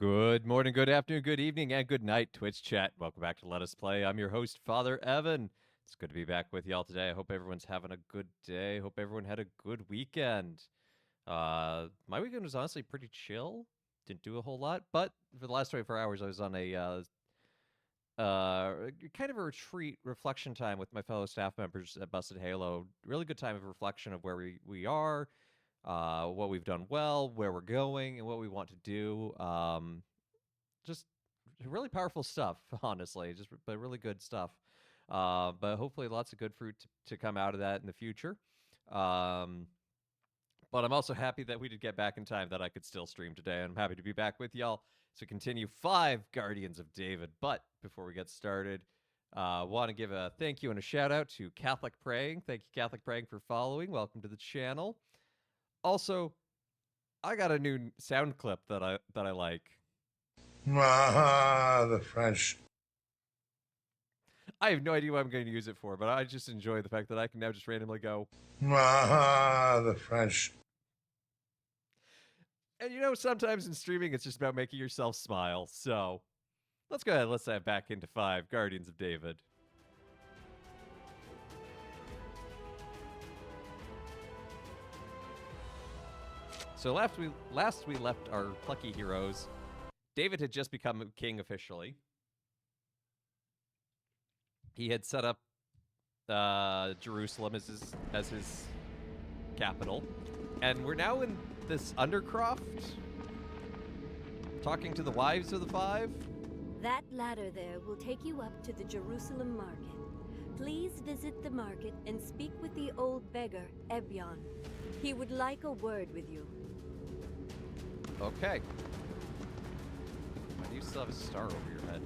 Good morning, good afternoon, good evening, and good night, Twitch chat. Welcome back to Let Us Play. I'm your host, Father Evan. It's good to be back with y'all today. I hope everyone's having a good day. Hope everyone had a good weekend. My weekend was honestly pretty chill. Didn't do a whole lot, but for the last 24 hours, I was on a kind of a retreat reflection time with my fellow staff members at Busted Halo. Really good time of reflection of where we are, what we've done well, where we're going, and what we want to do. Just really powerful stuff, honestly. But really good stuff. But hopefully, lots of good fruit to come out of that in the future. But I'm also happy that we did get back in time, that I could still stream today. I'm happy to be back with y'all to continue 5 Guardians of David. But before we get started, want to give a thank you and a shout out to Catholic Praying. Thank you, Catholic Praying, for following. Welcome to the channel. Also, I got a new sound clip that I like. Ah, the French. I have no idea what I'm going to use it for, but I just enjoy the fact that I can now just randomly go, Ah, the French. and sometimes in streaming, it's just about making yourself smile. So let's go ahead. Let's dive back into 5 Guardians of David. So last we left our plucky heroes. David had just become king officially. He had set up Jerusalem as his capital, and we're now in this Undercroft, talking to the wives of the 5. That ladder there will take you up to the Jerusalem market. Please visit the market and speak with the old beggar, Ebyon. He would like a word with you. Okay. Why do you still have a star over your head?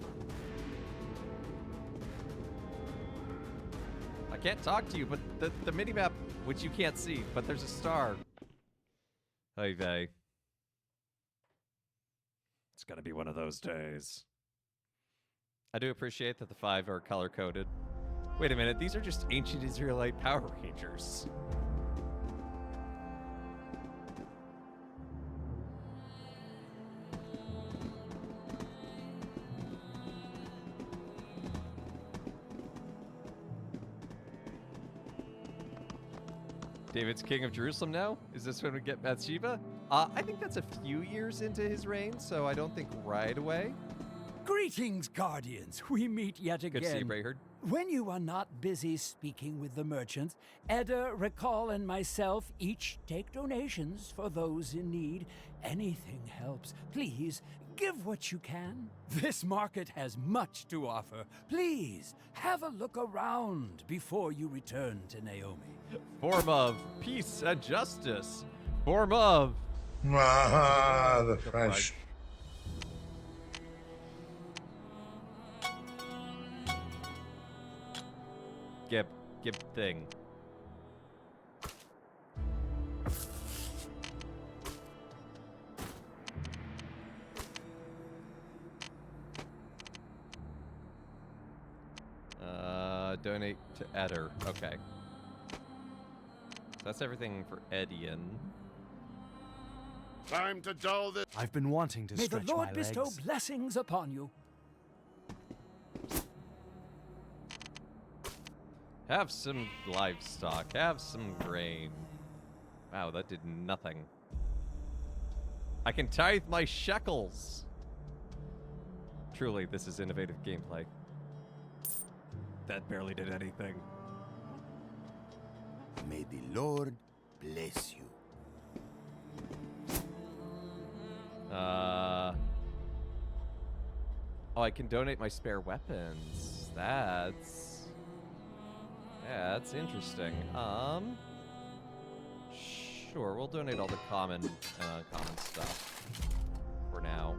I can't talk to you, but the minimap, which you can't see, but there's a star. Hey, vey. It's gonna be one of those days. I do appreciate that the 5 are color-coded. Wait a minute, these are just ancient Israelite Power Rangers. David's king of Jerusalem now? Is this when we get Bathsheba? I think that's a few years into his reign, so I don't think right away. Greetings, Guardians. We meet yet again. Good to see you, Brayhard. When you are not busy speaking with the merchants, Edda, Recall, and myself each take donations for those in need. Anything helps. Please, give what you can. This market has much to offer. Please, have a look around before you return to Naomi. Form of peace and justice. Form of... Ah, the French. Gib thing. Donate to Eder. Okay. That's everything for Edian. Time to dull this. I've been wanting to May stretch the Lord my bestow legs. blessings upon you. Have some livestock. Have some grain. Wow, that did nothing. I can tithe my shekels. Truly, this is innovative gameplay. That barely did anything. May the Lord bless you. Oh, I can donate my spare weapons. That's interesting. Sure, we'll donate all the common stuff for now.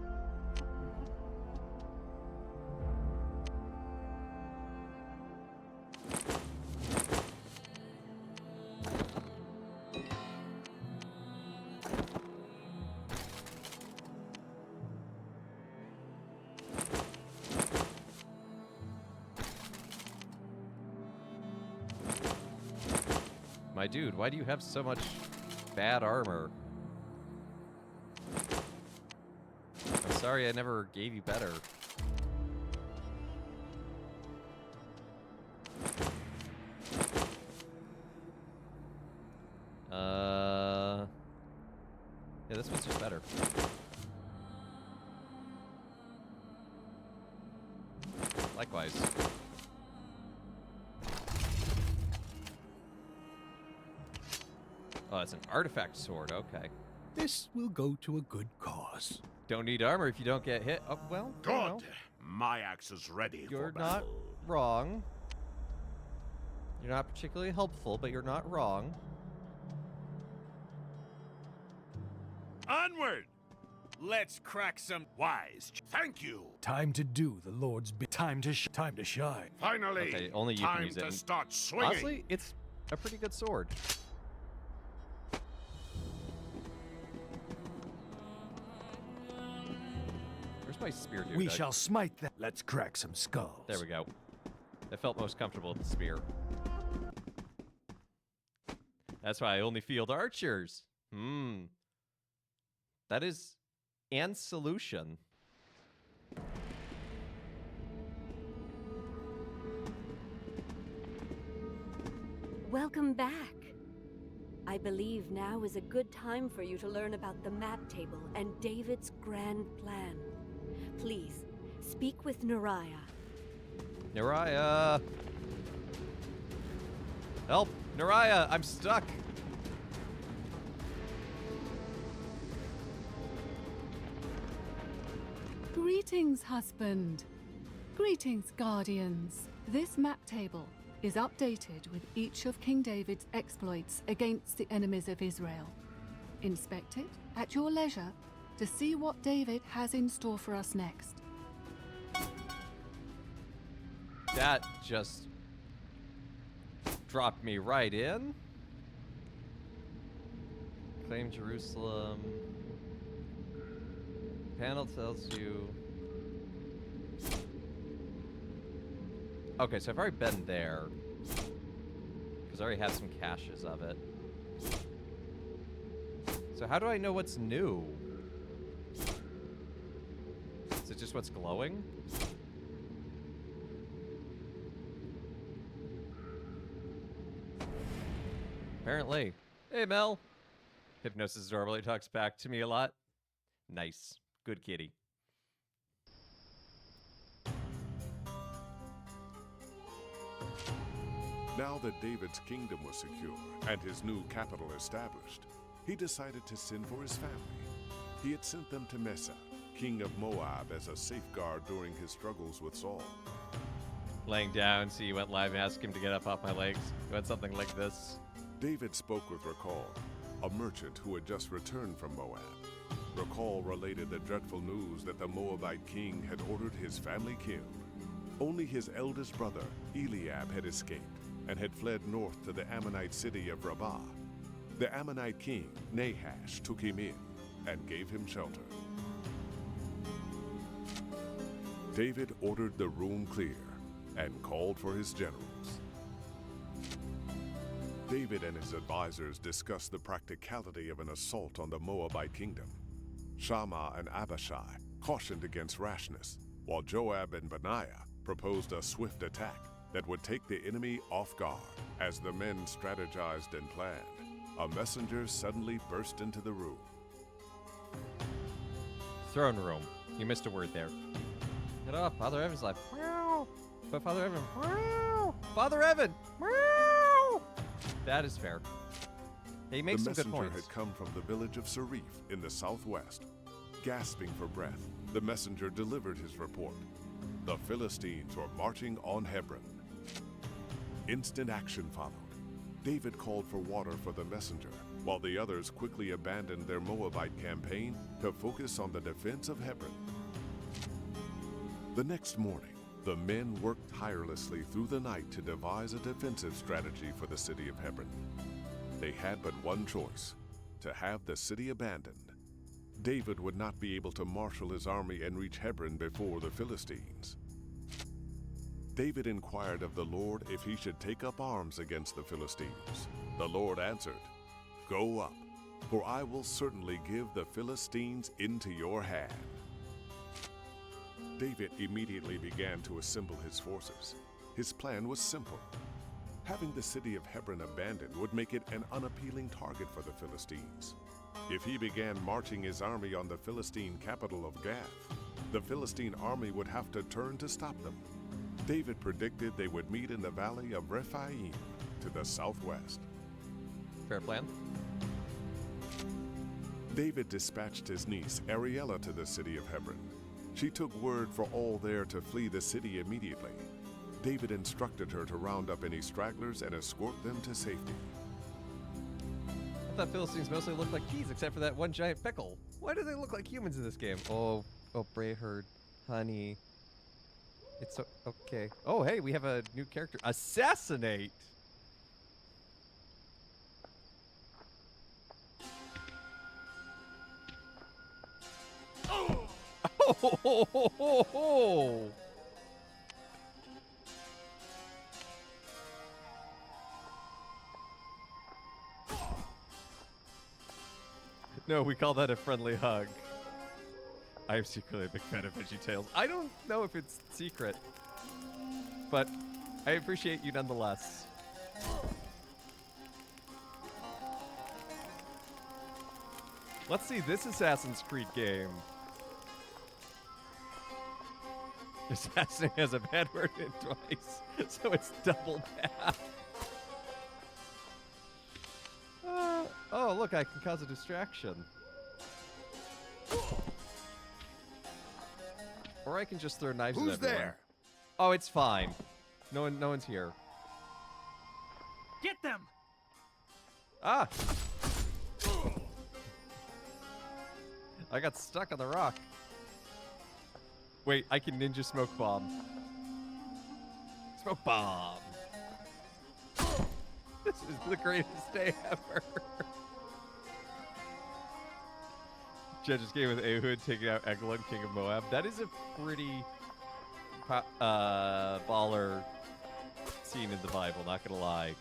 My dude, why do you have so much bad armor? I'm Sorry, I never gave you better. Yeah, this one's just better. Likewise. Oh, it's an artifact sword. Okay. This will go to a good cause. Don't need armor if you don't get hit. Oh, well, you know, Good. My axe is ready you're for not battle. wrong. You're not particularly helpful, but you're not wrong. Onward! Let's crack some wise. Thank you. Time to do the Lord's time to shine. Finally, Okay, only you time can use to it. start swinging. Honestly, it's a pretty good sword. Where's my spear dude? We shall smite them. Let's crack some skulls. There we go. I felt most comfortable with the spear. That's why I only field archers. That is and solution. Welcome back. I believe now is a good time for you to learn about the map table and David's grand plan. Please, speak with Neriah. Neriah! Help! Neriah! I'm stuck! Greetings, husband. Greetings, guardians. This map table is updated with each of King David's exploits against the enemies of Israel. Inspect it at your leisure to see what David has in store for us next. That just dropped me right in. Claim Jerusalem. Panel tells you. Okay, so I've already been there. Because I already have some caches of it. So how do I know what's new? Is it just what's glowing? Apparently. Hey, Mel. Hypnosis normally talks back to me a lot. Nice. Good kitty. Now that David's kingdom was secure and his new capital established, he decided to send for his family. He had sent them to Mesa, king of Moab, as a safeguard during his struggles with Saul. Laying down, so you went live and asked him to get up off my legs. You had something like this. David spoke with Rakal, a merchant who had just returned from Moab. Rakal related the dreadful news that the Moabite king had ordered his family killed. Only his eldest brother, Eliab, had escaped and had fled north to the Ammonite city of Rabbah. The Ammonite king, Nahash, took him in and gave him shelter. David ordered the room clear and called for his generals. David and his advisors discussed the practicality of an assault on the Moabite kingdom. Shammah and Abishai cautioned against rashness, while Joab and Benaiah proposed a swift attack that would take the enemy off guard. As the men strategized and planned, a messenger suddenly burst into the room. Throne room. You missed a word there. Get off. Father Evan's like, meow. But Father Evan, meow. Father Evan, meow. That is fair. He makes The some good messenger points. had come from the village of Sarif in the southwest. Gasping for breath, the messenger delivered his report. The Philistines were marching on Hebron. Instant action followed. David called for water for the messenger, while the others quickly abandoned their Moabite campaign to focus on the defense of Hebron. The next morning, the men worked tirelessly through the night to devise a defensive strategy for the city of Hebron. They had but one choice: to have the city abandoned. David would not be able to marshal his army and reach Hebron before the Philistines. David inquired of the Lord if he should take up arms against the Philistines. The Lord answered, "Go up, for I will certainly give the Philistines into your hand." David immediately began to assemble his forces. His plan was simple. Having the city of Hebron abandoned would make it an unappealing target for the Philistines. If he began marching his army on the Philistine capital of Gath, the Philistine army would have to turn to stop them. David predicted they would meet in the valley of Rephaim to the southwest. Fair plan. David dispatched his niece Ariella to the city of Hebron. She took word for all there to flee the city immediately. David instructed her to round up any stragglers and escort them to safety. I thought Philistines mostly looked like keys, except for that one giant pickle. Why do they look like humans in this game? Oh, Brayherd, honey. It's okay. Oh, hey, we have a new character. Assassinate! Oh! No, we call that a friendly hug. I am secretly a big fan of VeggieTales. I don't know if it's secret, but I appreciate you nonetheless. Let's see this Assassin's Creed game. Assassin has a bad word in twice, so it's double bad. Oh, look, I can cause a distraction. Or I can just throw knives at Who's everyone. there? Oh, it's fine. No one's here. Get them! Ah! I got stuck on the rock. Wait, I can ninja smoke bomb. Smoke bomb. This is the greatest day ever. Judges game with Ehud taking out Eglon, King of Moab. That is a pretty baller scene in the Bible, not gonna lie.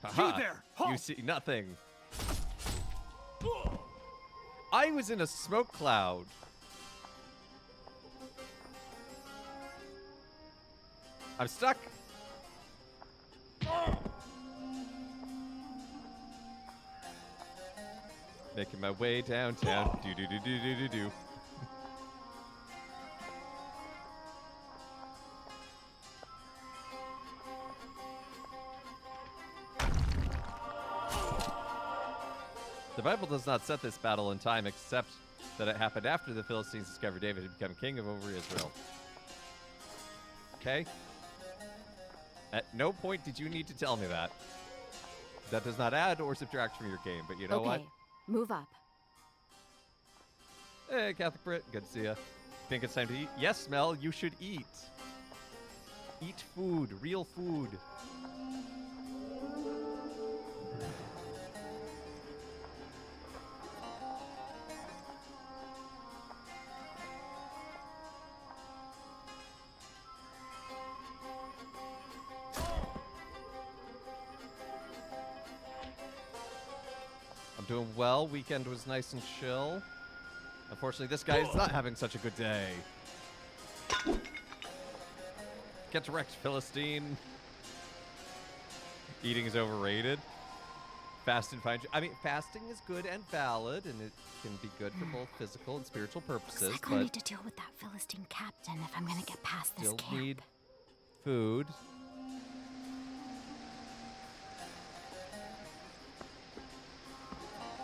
Haha, You there! you Halt! see nothing. I was in a smoke cloud. I'm stuck. Making my way downtown. Do do do do do do do. The Bible does not set this battle in time, except that it happened after the Philistines discovered David had become king of over Israel. Okay? At no point did you need to tell me that. That does not add or subtract from your game, but you know what? Okay, move up. Hey, Catholic Brit, good to see ya. Think it's time to eat? Yes, Mel, you should eat. Eat food, real food. I'm doing well. Weekend was nice and chill. Unfortunately, this guy is not having such a good day. Get wrecked, Philistine. Eating is overrated. Fast and fine. I mean, fasting is good and valid, and it can be good for both physical and spiritual purposes. Looks like I need But to deal with that Philistine captain if I'm gonna get past this still camp. need food.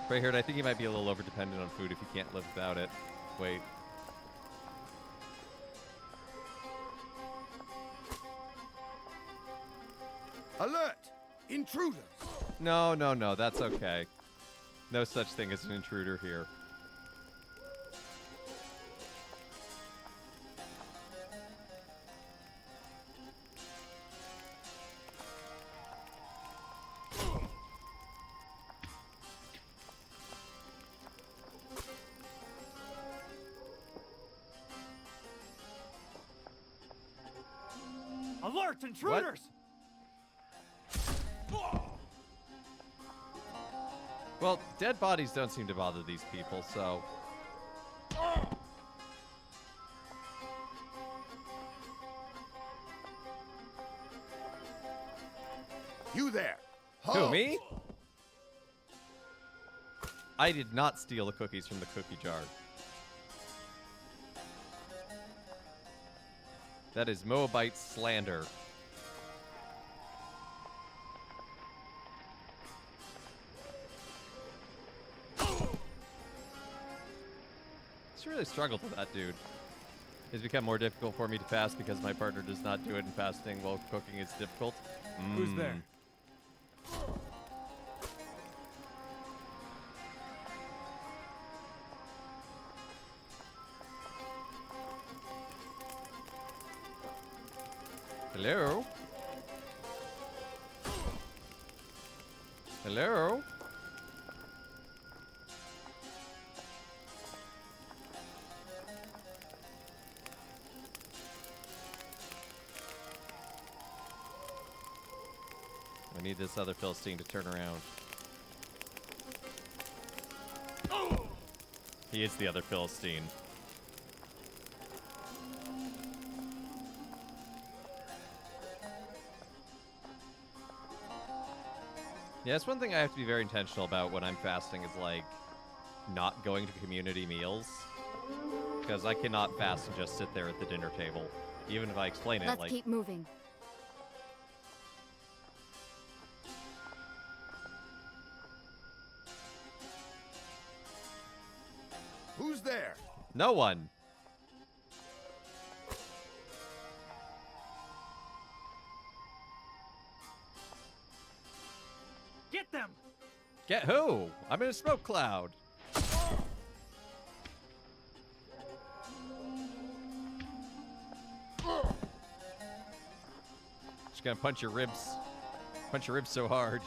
Greyhaired, I think you might be a little over-dependent on food if you can't live without it. Wait. Alert! Intruders! No, that's okay. No such thing as an intruder here. Alert, intruders! Well, dead bodies don't seem to bother these people, so... You there. Who, me? I did not steal the cookies from the cookie jar. That is Moabite slander. It's really struggled with that dude. It's become more difficult for me to fast because my partner does not do it, and fasting while cooking is difficult. Who's there? Hello? Hello? I need this other Philistine to turn around. He is the other Philistine. Yeah, that's one thing I have to be very intentional about when I'm fasting is, like, not going to community meals. Because I cannot fast and just sit there at the dinner table. Even if I explain it, Let's like... keep moving. Who's there? No one! Get them! Get who? I'm in a smoke cloud. Just gonna punch your ribs. Punch your ribs so hard.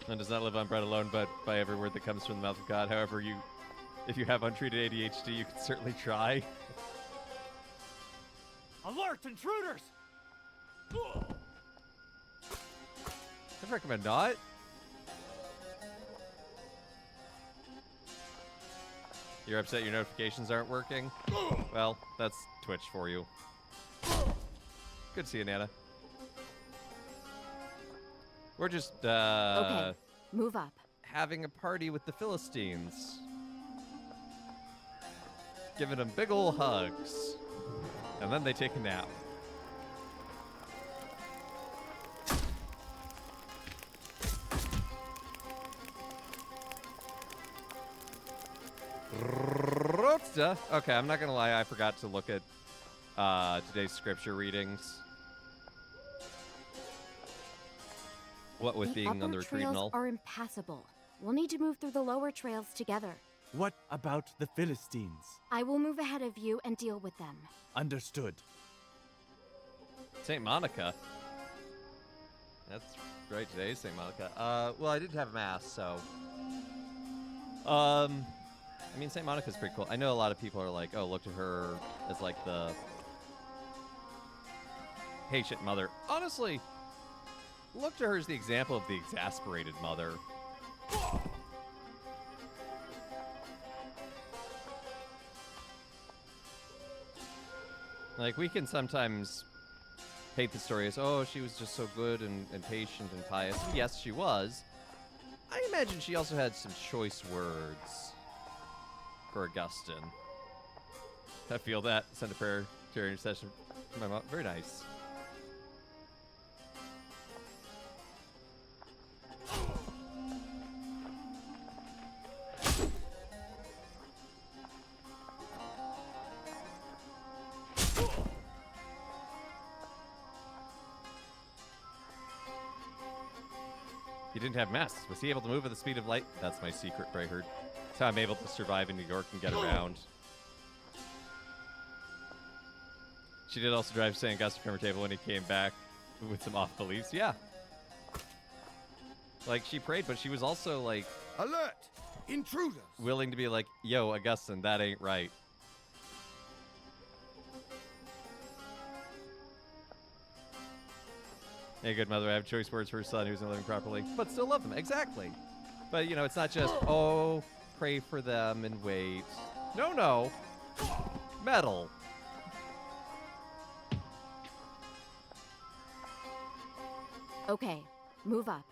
Man does not live on bread alone, but by every word that comes from the mouth of God. However, if you have untreated ADHD, you can certainly try. Alert, intruders! I'd recommend not. You're upset your notifications aren't working? Well, that's Twitch for you. Good to see you, Nana. We're just, Okay, move up. having a party with the Philistines. Giving them big ol' hugs. And then they take a nap. Okay, I'm not gonna lie, I forgot to look at today's scripture readings. What with being on the retreat and all. Trails are impassable. We'll need to move through the lower trails together. What about the Philistines? I will move ahead of you and deal with them. Understood. St. Monica. That's right, today is St. Monica. Well, I did have mass, so. I mean, St. Monica's pretty cool. I know a lot of people are like, oh, look to her as like the patient mother. Honestly, look to her as the example of the exasperated mother. Like, we can sometimes paint the story as, oh, she was just so good and patient and pious. And yes, she was. I imagine she also had some choice words for Augustine. I feel that. Send a prayer to her intercession for my mom. Very nice. He didn't have masks. Was he able to move at the speed of light? That's my secret, Brayherd. That's how I'm able to survive in New York and get around. She did also drive St. Augustine from her table when he came back with some off beliefs. Yeah. Like, she prayed, but she was also, like... Alert! Intruders! Willing to be like, yo, Augustine, that ain't right. A good mother, I have choice words for her son who's not living properly, but still love them. Exactly. But, you know, it's not just, oh, pray for them and wait. No, no. Metal. Okay, move up.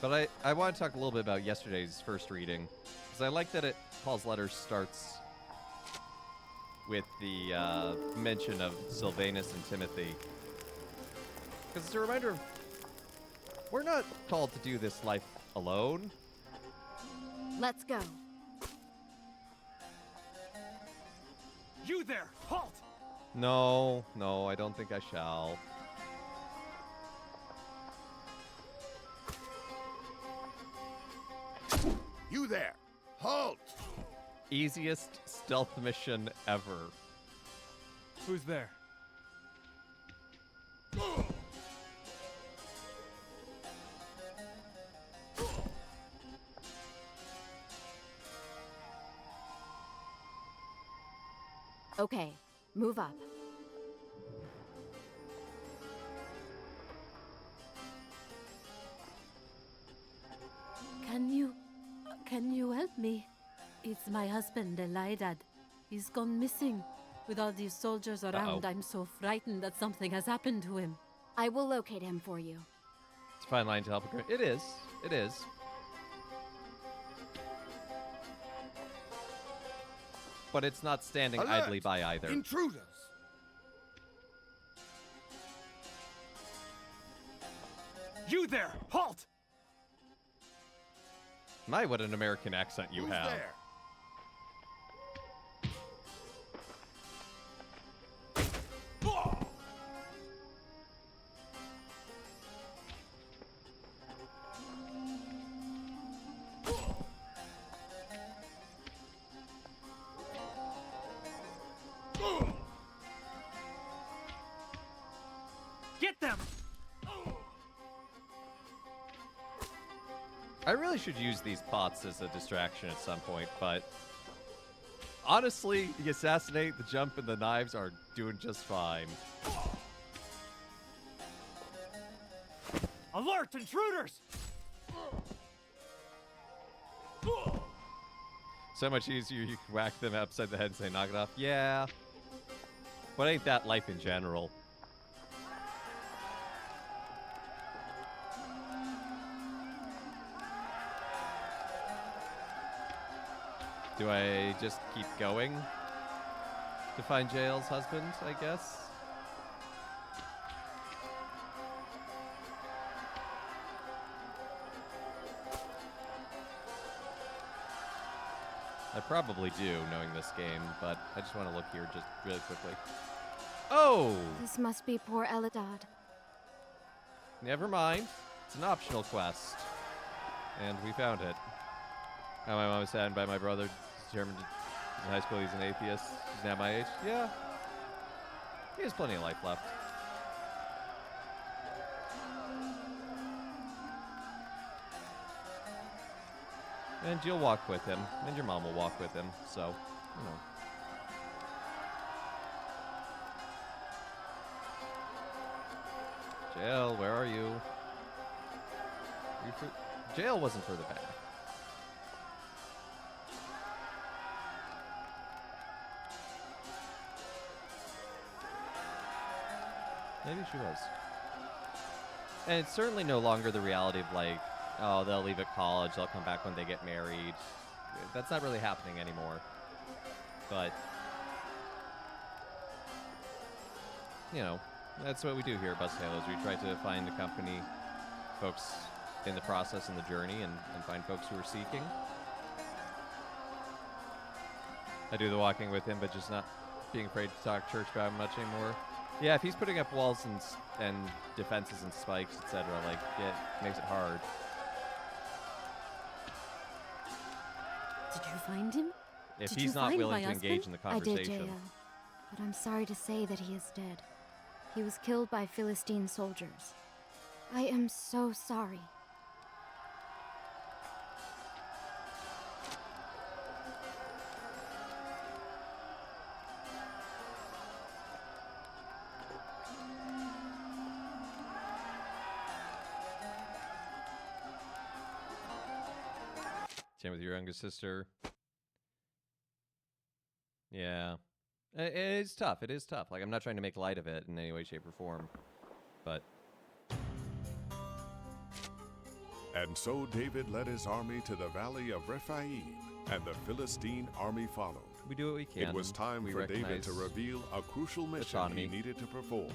But I want to talk a little bit about yesterday's first reading, because I like that Paul's letter starts with the mention of Sylvanus and Timothy. Because it's a reminder of, we're not called to do this life alone. Let's go. You there! Halt! No, no, I don't think I shall. You there! Halt! Easiest stealth mission ever. Who's there? Okay, move up. Can you help me? It's my husband, Elidad. He's gone missing. With all these soldiers around, I'm so frightened that something has happened to him. I will locate him for you. It's a fine line to help a girl. It is. It is. But it's not standing Alert! idly by either. Intruders! You there! Halt! My, what an American accent you Who's have. there? Get them! I really should use these pots as a distraction at some point, but honestly, the assassinate, the jump, and the knives are doing just fine. Alert, intruders! So much easier, you can whack them upside the head and say, knock it off. Yeah. But ain't that life in general? Do I just keep going to find Jael's husband, I guess? I probably do, knowing this game, but I just want to look here just really quickly. Oh! This must be poor Eladad. Never mind. It's an optional quest. And we found it. How my mom is saddened by my brother. Determined in high school he's an atheist. He's now my age. Yeah. He has plenty of life left. And you'll walk with him. And your mom will walk with him. So, you know. Jael, where are you? Jael wasn't further back. Maybe she was. And it's certainly no longer the reality of like, oh, they'll leave at college, they'll come back when they get married. That's not really happening anymore. But, you know, that's what we do here at Busted Halos. We try to find a company, folks in the process and the journey, and find folks who are seeking. I do the walking with him, but just not being afraid to talk church about him much anymore. Yeah, if he's putting up walls and defenses and spikes, etc., like, it makes it hard. Did you find him? If Did he's you not find willing my to engage husband? in the I did, conversation. Jael. But I'm sorry to say that he is dead. He was killed by Philistine soldiers. I am so sorry. Same with your youngest sister. Yeah. It's tough. It is tough. Like, I'm not trying to make light of it in any way, shape, or form. But... And so David led his army to the valley of Rephaim, and the Philistine army followed. we do what we can. It was time We for David recognize to reveal a crucial mission autonomy. he needed to perform.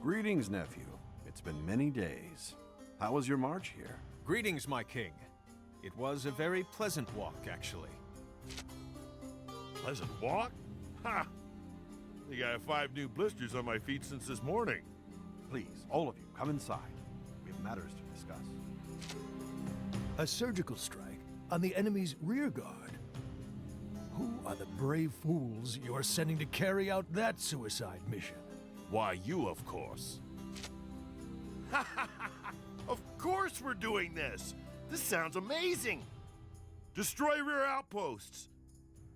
Greetings, nephew. It's been many days. How was your march here? Greetings, my king. It was a very pleasant walk, actually. Pleasant walk? Ha! I think I have 5 new blisters on my feet since this morning. Please, all of you, come inside. We have matters to discuss. A surgical strike on the enemy's rear guard. Who are the brave fools you are sending to carry out that suicide mission? Why, you, of course. Of course we're doing this! This sounds amazing! Destroy rear outposts!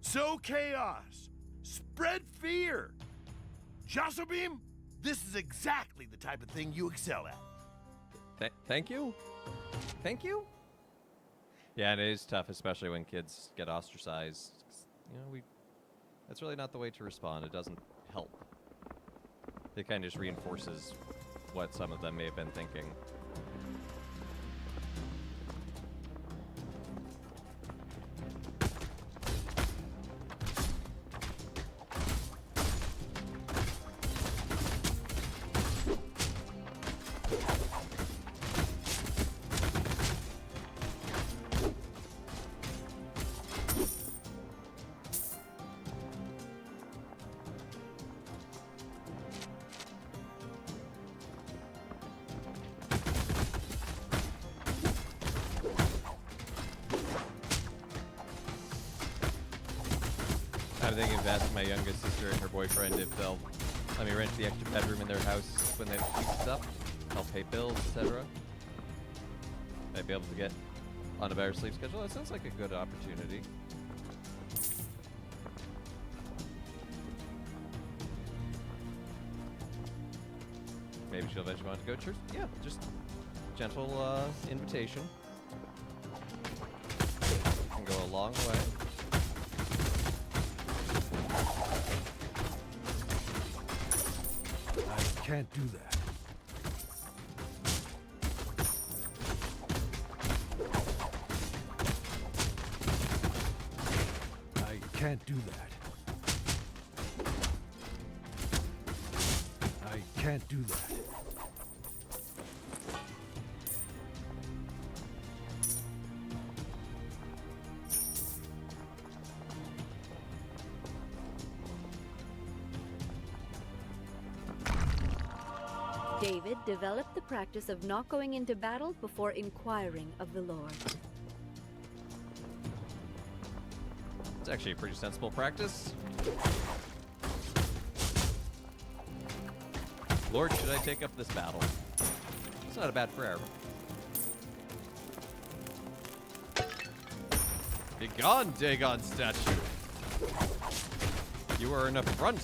Sow chaos! Spread fear! Josselbeam, this is exactly the type of thing you excel at. Thank you? Thank you? Yeah, and it is tough, especially when kids get ostracized. You know, that's really not the way to respond. It doesn't help. It kind of just reinforces what some of them may have been thinking. I'm thinking of asking my youngest sister and her boyfriend if they'll let me rent the extra bedroom in their house when they have to keep stuff, help pay bills, etc. Might be able to get on a better sleep schedule. That sounds like a good opportunity. Maybe she'll eventually want to go to church. Yeah, just gentle invitation. Can go a long way. I can't do that. I can't do that. I can't do that. David developed the practice of not going into battle before inquiring of the Lord. It's actually a pretty sensible practice. Lord, should I take up this battle? It's not a bad prayer. Begone, Dagon statue! You are an affront!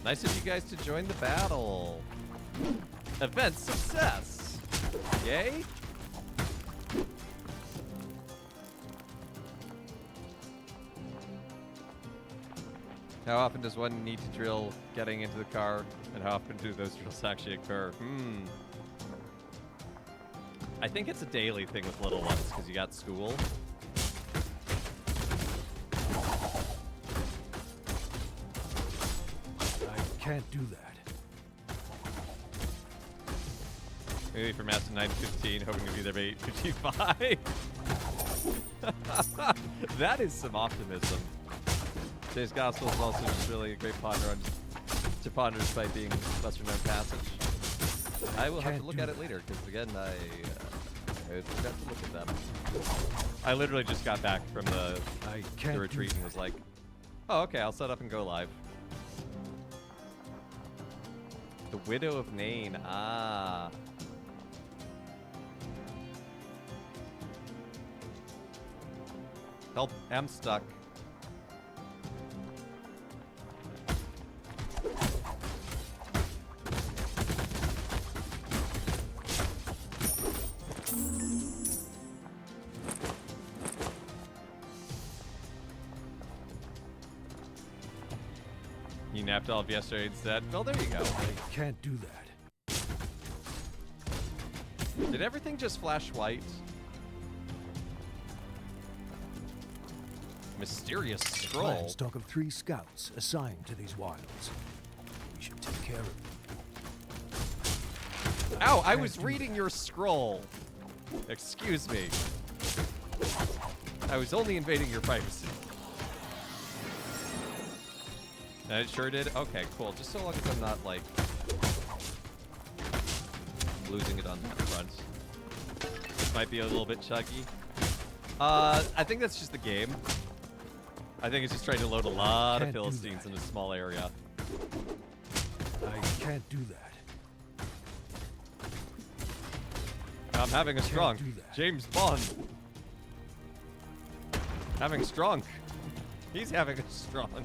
Nice of you guys to join the battle. Event success! Yay? How often does one need to drill getting into the car, and how often do those drills actually occur? I think it's a daily thing with little ones, because you got school. Can't do that. Maybe from Master 9:15, hoping to be there by 8:55. That is some optimism. Today's gospel is also just really a great ponder to ponder despite being lesser known passage. I will have to look at it later because again, I forgot to look at them. I literally just got back from the retreat and was like, oh, okay, I'll set up and go live. The Widow of Nain. Ah. Help, I'm stuck. You napped all of yesterday instead. Well, there you go. I can't do that. Did everything just flash white? Mysterious scroll. Plans talk of 3 scouts assigned to these wilds. We should take care of them. Ow, I was reading your scroll. Excuse me. I was only invading your privacy. And it sure did? Okay, cool. Just so long as I'm not, like, losing it on that front. This might be a little bit chuggy. I think that's just the game. I think it's just trying to load a lot of Philistines in a small area. I can't do that. I'm having a strong James Bond. Having strong. He's having a strong.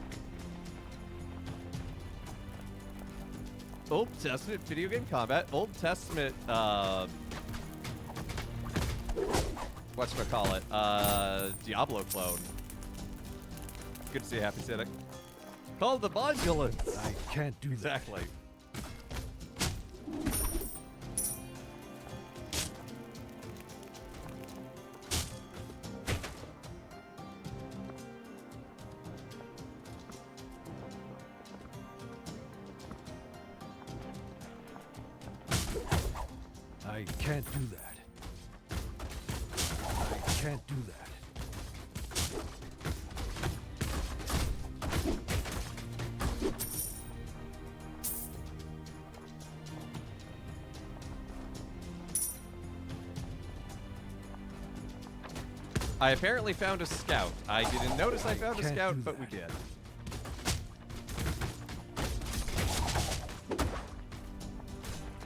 Old Testament video game combat. Old Testament, whatchamacallit, Diablo clone. Good to see you, Happy Cynic. Call the Modulants. I can't do that. Exactly. I can't do that. I can't do that. I apparently found a scout. I didn't notice I found a scout, but we did.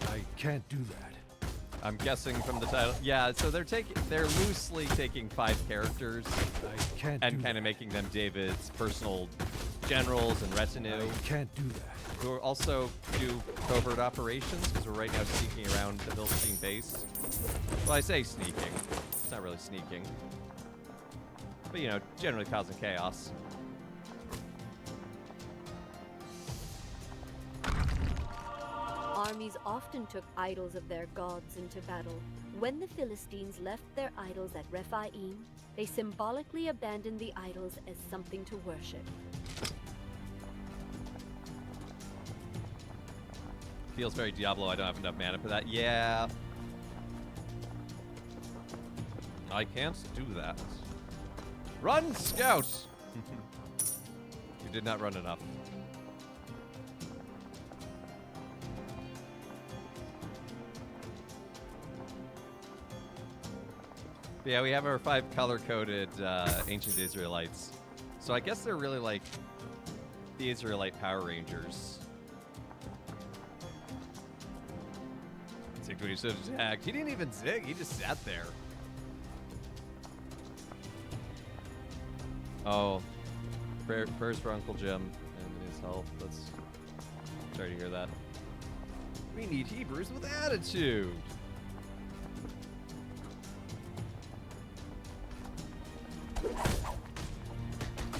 I can't do that. I'm guessing from the title. Yeah, so they're loosely taking 5 characters and kind of making them David's personal generals and retinue. I can't do that. Who are also do covert operations because we're right now sneaking around the Philistine base. Well, I say sneaking. It's not really sneaking. But, you know, generally causing chaos. Armies often took idols of their gods into battle. When the Philistines left their idols at Rephaim, they symbolically abandoned the idols as something to worship. Feels very Diablo. I don't have enough mana for that. Yeah. I can't do that. Run, Scout! You did not run enough. But yeah, we have our 5 color-coded ancient Israelites. So I guess they're really like the Israelite Power Rangers. Zigged when he should have zagged. He didn't even zig, he just sat there. Oh, prayers for Uncle Jim and his health. That's sorry to hear that. We need Hebrews with attitude.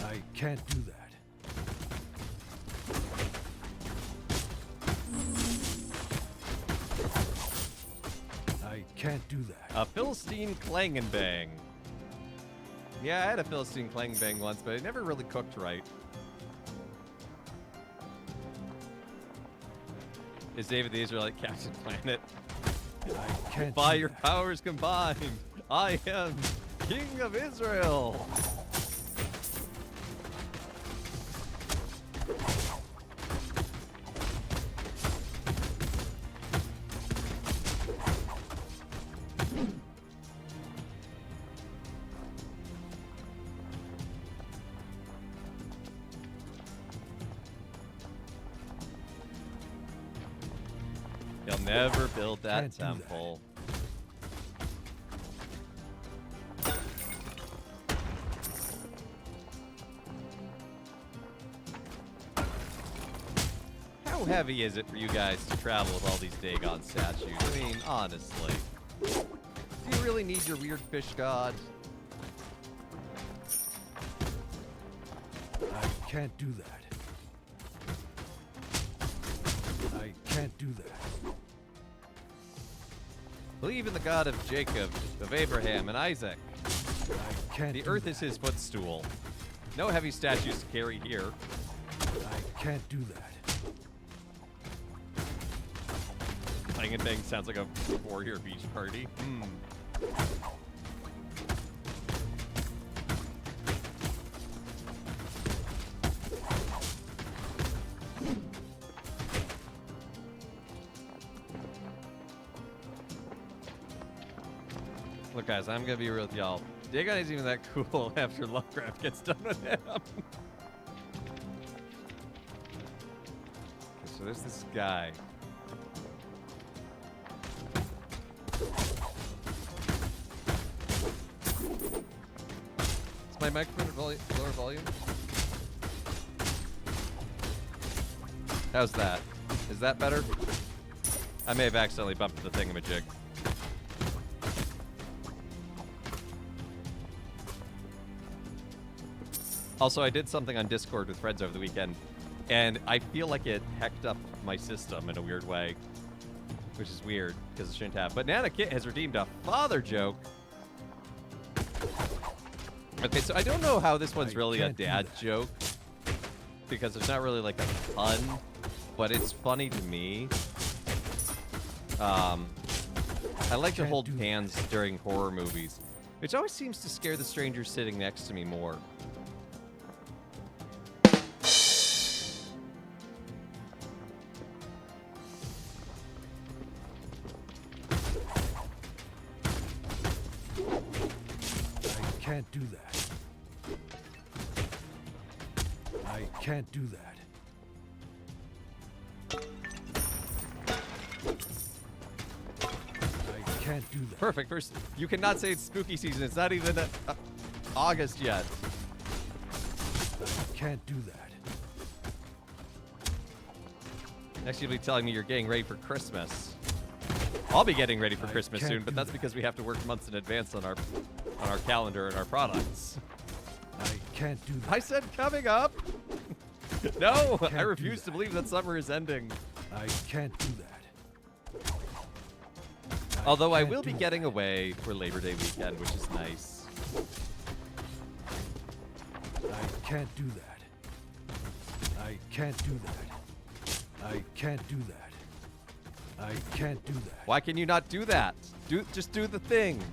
I can't do that. I can't do that. A Philistine Clang and Bang. Yeah, I had a Philistine Clang and Bang once, but it never really cooked right. Is David the Israelite Captain Planet? I can't By your powers combined, I am King of Israel. You'll never build that Can't do that. temple. How heavy is it for you guys to travel with all these Dagon statues? I mean, honestly. Do you really need your weird fish god? I can't do that. I can't do that. Believe in the God of Jacob, of Abraham, and Isaac. I can't The do earth that. is his footstool. No heavy statues to carry here. I can't do that. Playing a thing sounds like a warrior beach party. Look, guys, I'm gonna be real with y'all. Dagon isn't even that cool after Lovecraft gets done with him. Okay, so there's this guy. Is my microphone at lower volume? How's that? Is that better? I may have accidentally bumped the thingamajig. Also, I did something on Discord with friends over the weekend, and I feel like it hecked up my system in a weird way, which is weird, because it shouldn't have. But Nana Kit has redeemed a father joke. Okay, so I don't know how this one's really a dad joke, because there's not really like a pun, but it's funny to me. I like to hold hands during horror movies, which always seems to scare the stranger sitting next to me more. I can't do that. I can't do that. I can't do that. Perfect. First, you cannot say it's spooky season. It's not even August yet. I can't do that. Next, you'll be telling me you're getting ready for Christmas. I'll be getting ready for Christmas can't soon, but do that's that. because we have to work months in advance on our calendar and our products. I can't do that. I said coming up. No, I can't do refuse to that. believe that summer is ending. I can't do that. Although I can't will be do getting away for Labor Day weekend, which is nice. I can't do that. I can't do that. I can't do that. I can't do that. Why can you not do that? Just do the thing.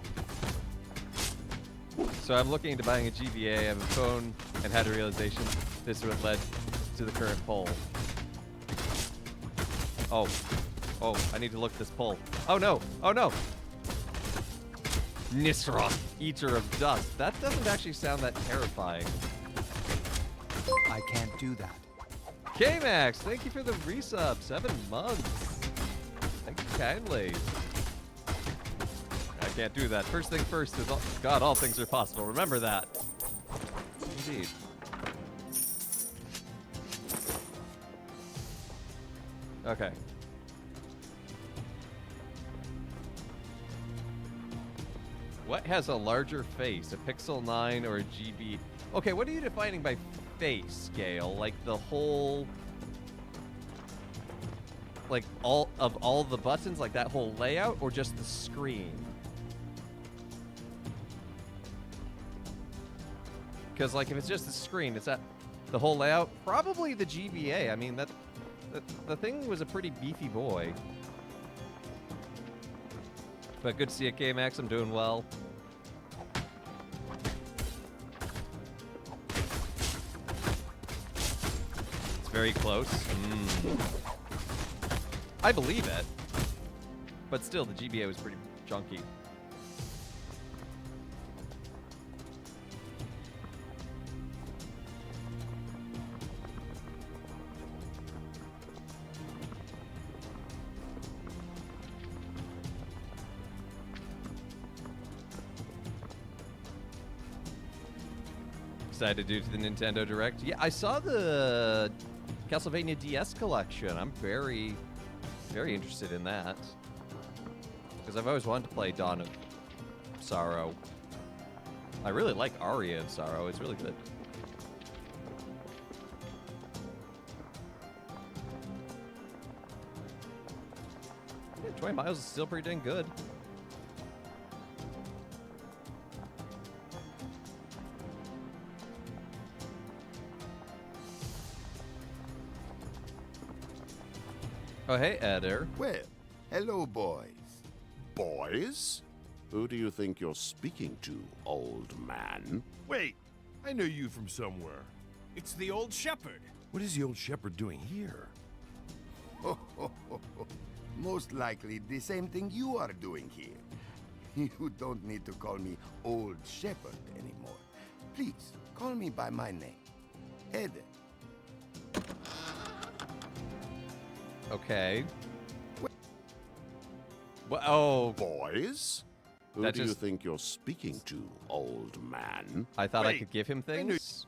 So I'm looking into buying a GBA. I have a phone and had a realization this would have led to the current poll. Oh, I need to look at this poll. Oh no, Nisroch, Eater of Dust. That doesn't actually sound that terrifying. I can't do that. K-Max, thank you for the resub. 7 months. Thank you kindly. I can't do that. First thing first is God, all things are possible. Remember that. Indeed. Okay. What has a larger face? A Pixel 9 or a GB? Okay, what are you defining by face, Gale? Like the whole... Like all the buttons? Like that whole layout? Or just the screen? Because like if it's just the screen, it's that the whole layout? Probably the GBA. I mean, the thing was a pretty beefy boy. But good to see you, K-Max. I'm doing well. It's very close. I believe it. But still, the GBA was pretty junky. Excited due to the Nintendo Direct. Yeah, I saw the Castlevania DS collection. I'm very, very interested in that. Because I've always wanted to play Dawn of Sorrow. I really like Aria of Sorrow. It's really good. Yeah, 20 miles is still pretty dang good. Oh, hey, Eder. Well, hello, boys. Boys? Who do you think you're speaking to, old man? Wait, I know you from somewhere. It's the old shepherd. What is the old shepherd doing here? Most likely the same thing you are doing here. You don't need to call me Old Shepherd anymore. Please, call me by my name. Eder. Okay. Well, oh. Boys? Who That do you just- think you're speaking to, old man? I thought I Wait, could give him I knew- things.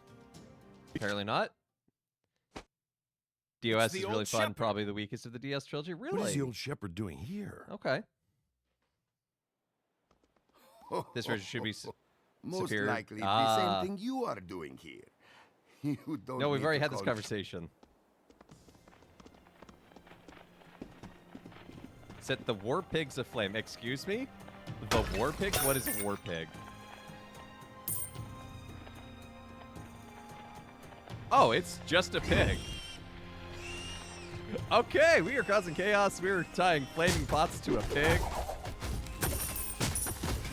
Apparently not. DOS the is old really fun. shepherd. Probably the weakest of the DS trilogy. Really? What is the old shepherd doing here? Okay. This version should be Most superior. likely the Ah. same thing you are doing here. You don't No, we've need already to had this call- conversation. Set the war pigs aflame. Excuse me? The war pig? What is a war pig? Oh, it's just a pig. Okay, we are causing chaos. We are tying flaming pots to a pig.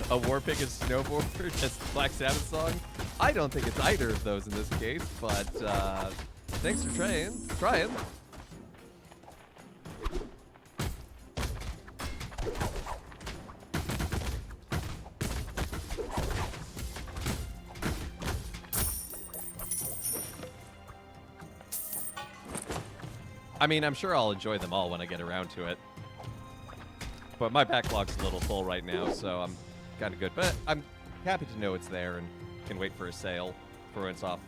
A war pig is snowboard. That's the Black Sabbath song. I don't think it's either of those in this case, but thanks for trying. I mean, I'm sure I'll enjoy them all when I get around to it. But my backlog's a little full right now, so I'm kind of good. But I'm happy to know it's there and can wait for a sale for when it's off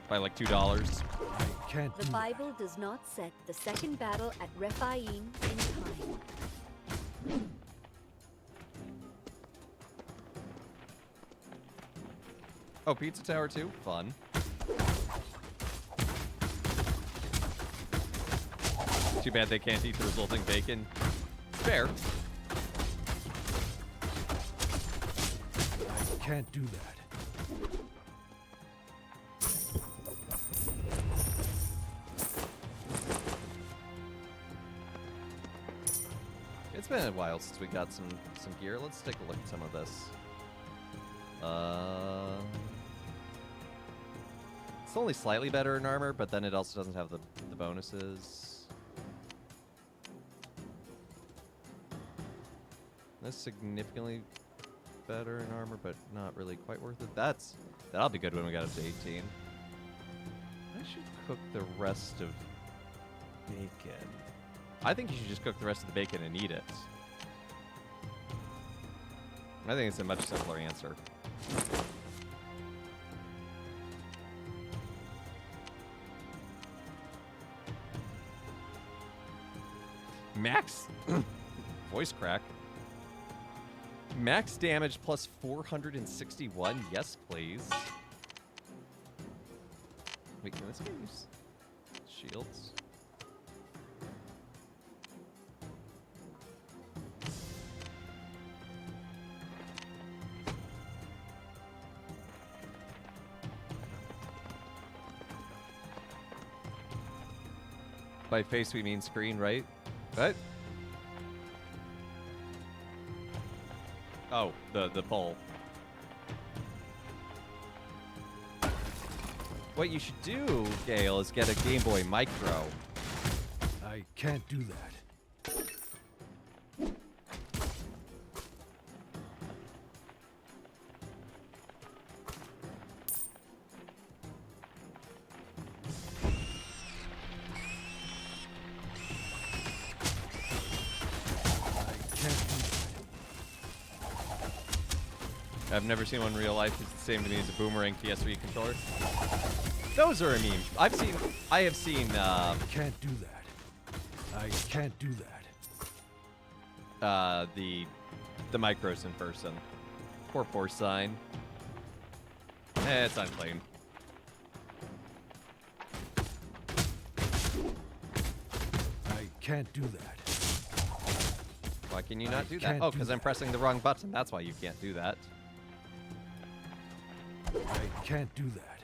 by like $2. I can't The do Bible does not set the second battle at Rephaim in time. Oh, Pizza Tower 2? Fun. Too bad they can't eat the resulting bacon. Fair. I can't do that. It's been a while since we got some gear. Let's take a look at some of this. It's only slightly better in armor, but then it also doesn't have the bonuses. That's significantly better in armor, but not really quite worth it. That'll be good when we get up to 18. I should cook the rest of bacon. I think you should just cook the rest of the bacon and eat it. I think it's a much simpler answer. Max voice crack. Max damage plus 461. Yes, please. Wait, can this guy use shields? By face we mean screen, right? What? Oh, the poll. What you should do, Gale, is get a Game Boy Micro. I can't do that. I've never seen one in real life. It's the same to me as a Boomerang PS3 controller. Those are a meme. I have seen. Can't do that. I can't do that. The micros in person. Poor porcine. It's unclean. I can't do that. Why can you not do that? Oh, because I'm pressing the wrong button. That's why you can't do that. I can't do that.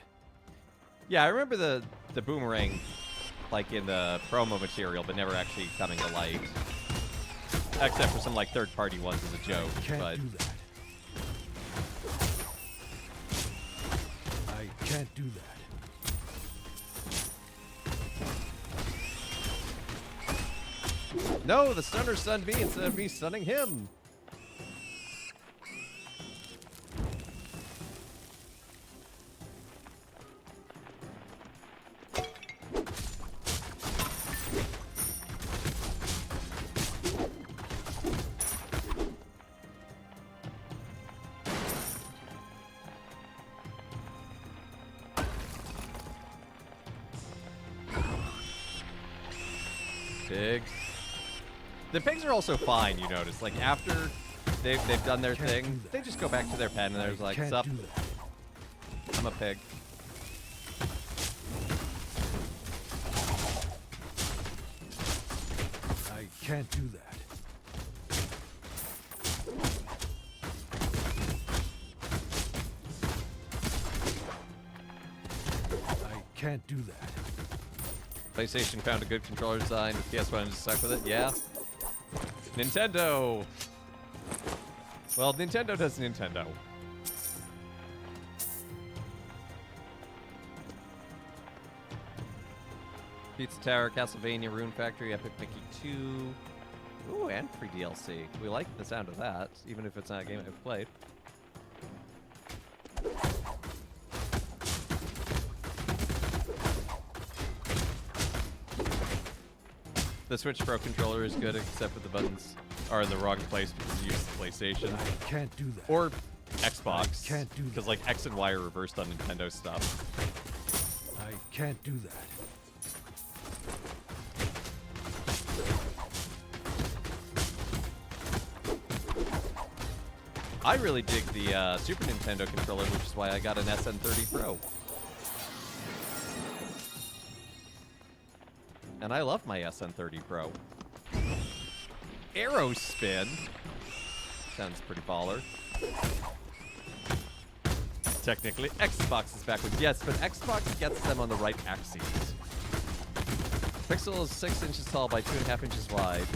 Yeah, I remember the Boomerang, like in the promo material, but never actually coming to light. Except for some like third-party ones as a joke. Can't do that. I can't do that. No, the stunner stunned me instead of me stunning him. Pigs. The pigs are also fine, you notice. Like, after they've done their thing, they just go back to their pen and they're just like, sup, I'm a pig. I can't do that. I can't do that. PlayStation found a good controller design with PS1 and just stuck with it. Yeah. Nintendo. Well, Nintendo does Nintendo. Pizza Tower, Castlevania, Rune Factory, Epic Mickey 2. Ooh, and free DLC. We like the sound of that, even if it's not a game I've played. The Switch Pro controller is good, except for the buttons are in the wrong place because you use the PlayStation. I can't do that. Or Xbox. I can't do that. Because like X and Y are reversed on Nintendo stuff. I can't do that. I really dig the Super Nintendo controller, which is why I got an SN30 Pro. And I love my SN30 Pro. Arrow spin. Sounds pretty baller. Technically, Xbox is backwards. Yes, but Xbox gets them on the right axes. Pixel is 6 inches tall by 2.5 inches wide.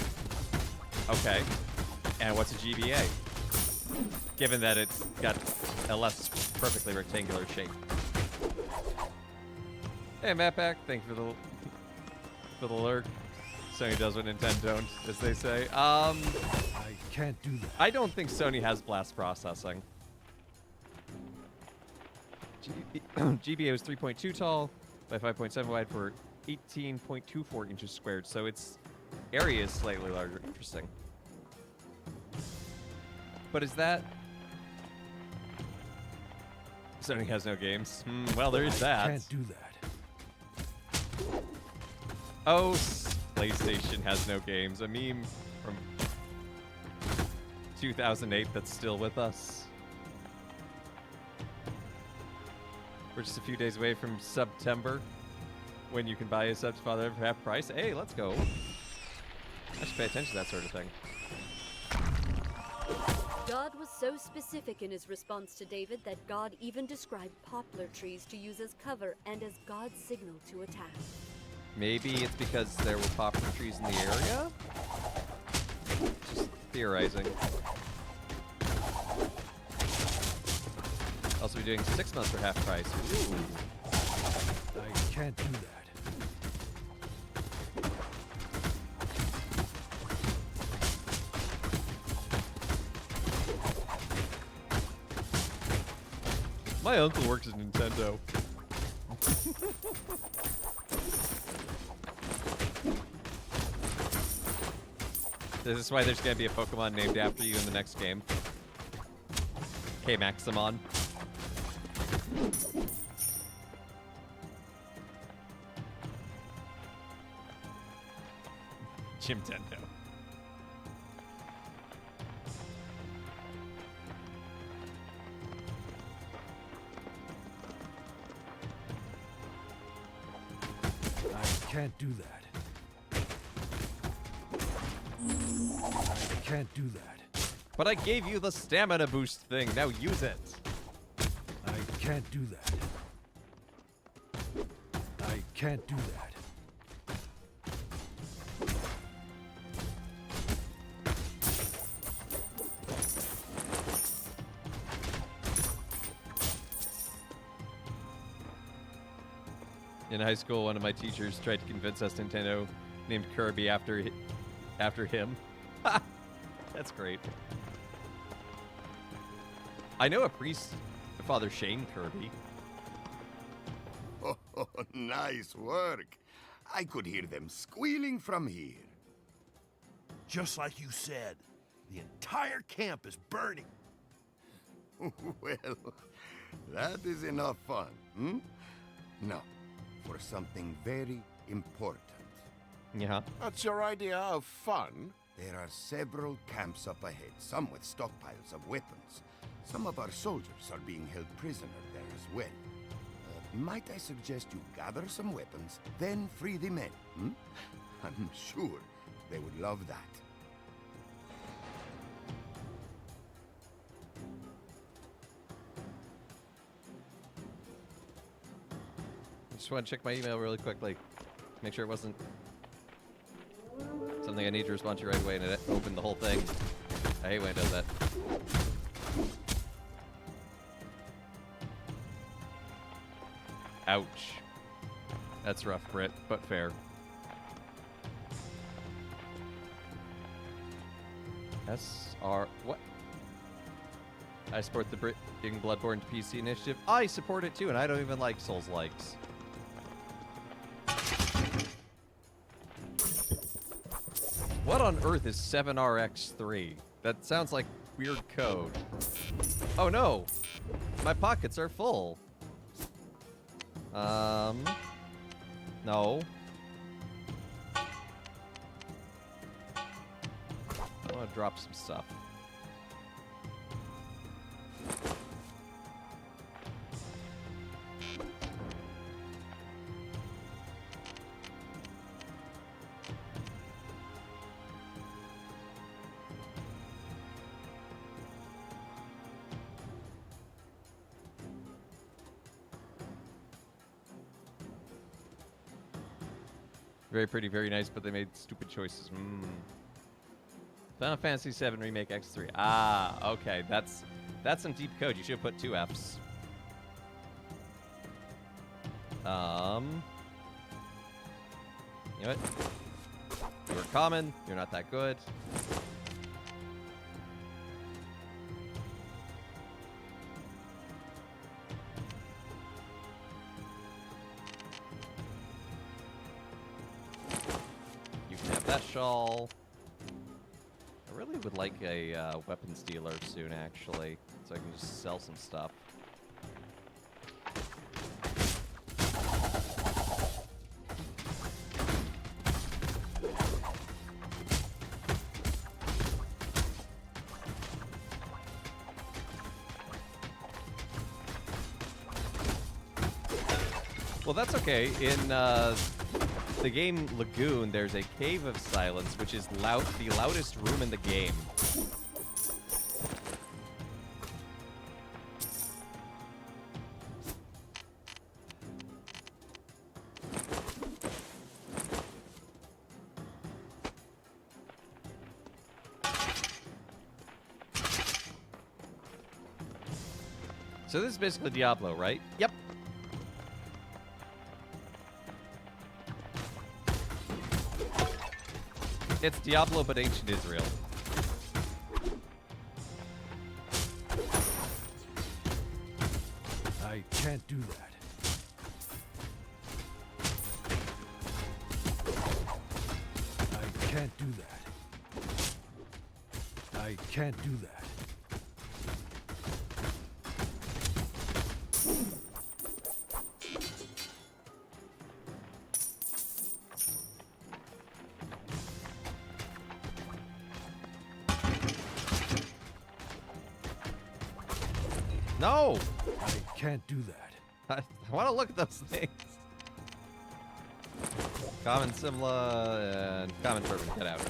Okay. And what's a GBA? Given that it's got a less perfectly rectangular shape. Hey, Mattpack, thank you for the lurk. Sony does what Nintendo don't, as they say. I can't do that. I don't think Sony has blast processing. GBA was 3.2 tall by 5.7 wide for 18.24 inches squared, so its area is slightly larger. Interesting. But is that... Sony has no games. Well, there is that. Can't do that. Oh, PlayStation has no games. A meme from 2008 that's still with us. We're just a few days away from September, when you can buy a sub to Father for half price. Hey, let's go. I should pay attention to that sort of thing. God was so specific in his response to David that God even described poplar trees to use as cover and as God's signal to attack. Maybe it's because there were poplar trees in the area? Just theorizing. Also, we're doing 6 months for half price. Ooh. I can't do that. My uncle works at Nintendo. This is why there's gonna be a Pokemon named after you in the next game. Hey, Maximon. Jimtendo. I can't do that. I can't do that. But I gave you the stamina boost thing. Now use it. I can't do that. I can't do that. In high school, one of my teachers tried to convince us Nintendo named Kirby after him. That's great. I know a priest, Father Shane Kirby. Oh, nice work. I could hear them squealing from here. Just like you said, the entire camp is burning. Well, that is enough fun, hmm? Now, for something very important. Yeah. That's your idea of fun? There are several camps up ahead, some with stockpiles of weapons. Some of our soldiers are being held prisoner there as well. Might I suggest you gather some weapons, then free the men, hmm? I'm sure they would love that. I just want to check my email really quickly. Make sure it wasn't something I need to respond to right away and it opened the whole thing. I hate when it does that. Ouch. That's rough, Brit, but fair. SR... What? I support the bringing Bloodborne to PC initiative. I support it too, and I don't even like Souls-likes. What on earth is 7RX3? That sounds like weird code. Oh no! My pockets are full. No. I want to drop some stuff. Very pretty, very nice, but they made stupid choices. Final Fantasy VII Remake X3. Ah, okay. That's some deep code. You should have put 2 Fs. You know what? You were common. You're not that good. That shawl. I really would like a weapons dealer soon, actually, so I can just sell some stuff. Well, that's okay. In the game Lagoon, there's a Cave of Silence, which is the loudest room in the game. So this is basically Diablo, right? Yep. It's Diablo, but ancient Israel. I can't do that. I can't do that. I can't do that. No! I can't do that. I want to look at those things. Common Simla and Common Turban, get out.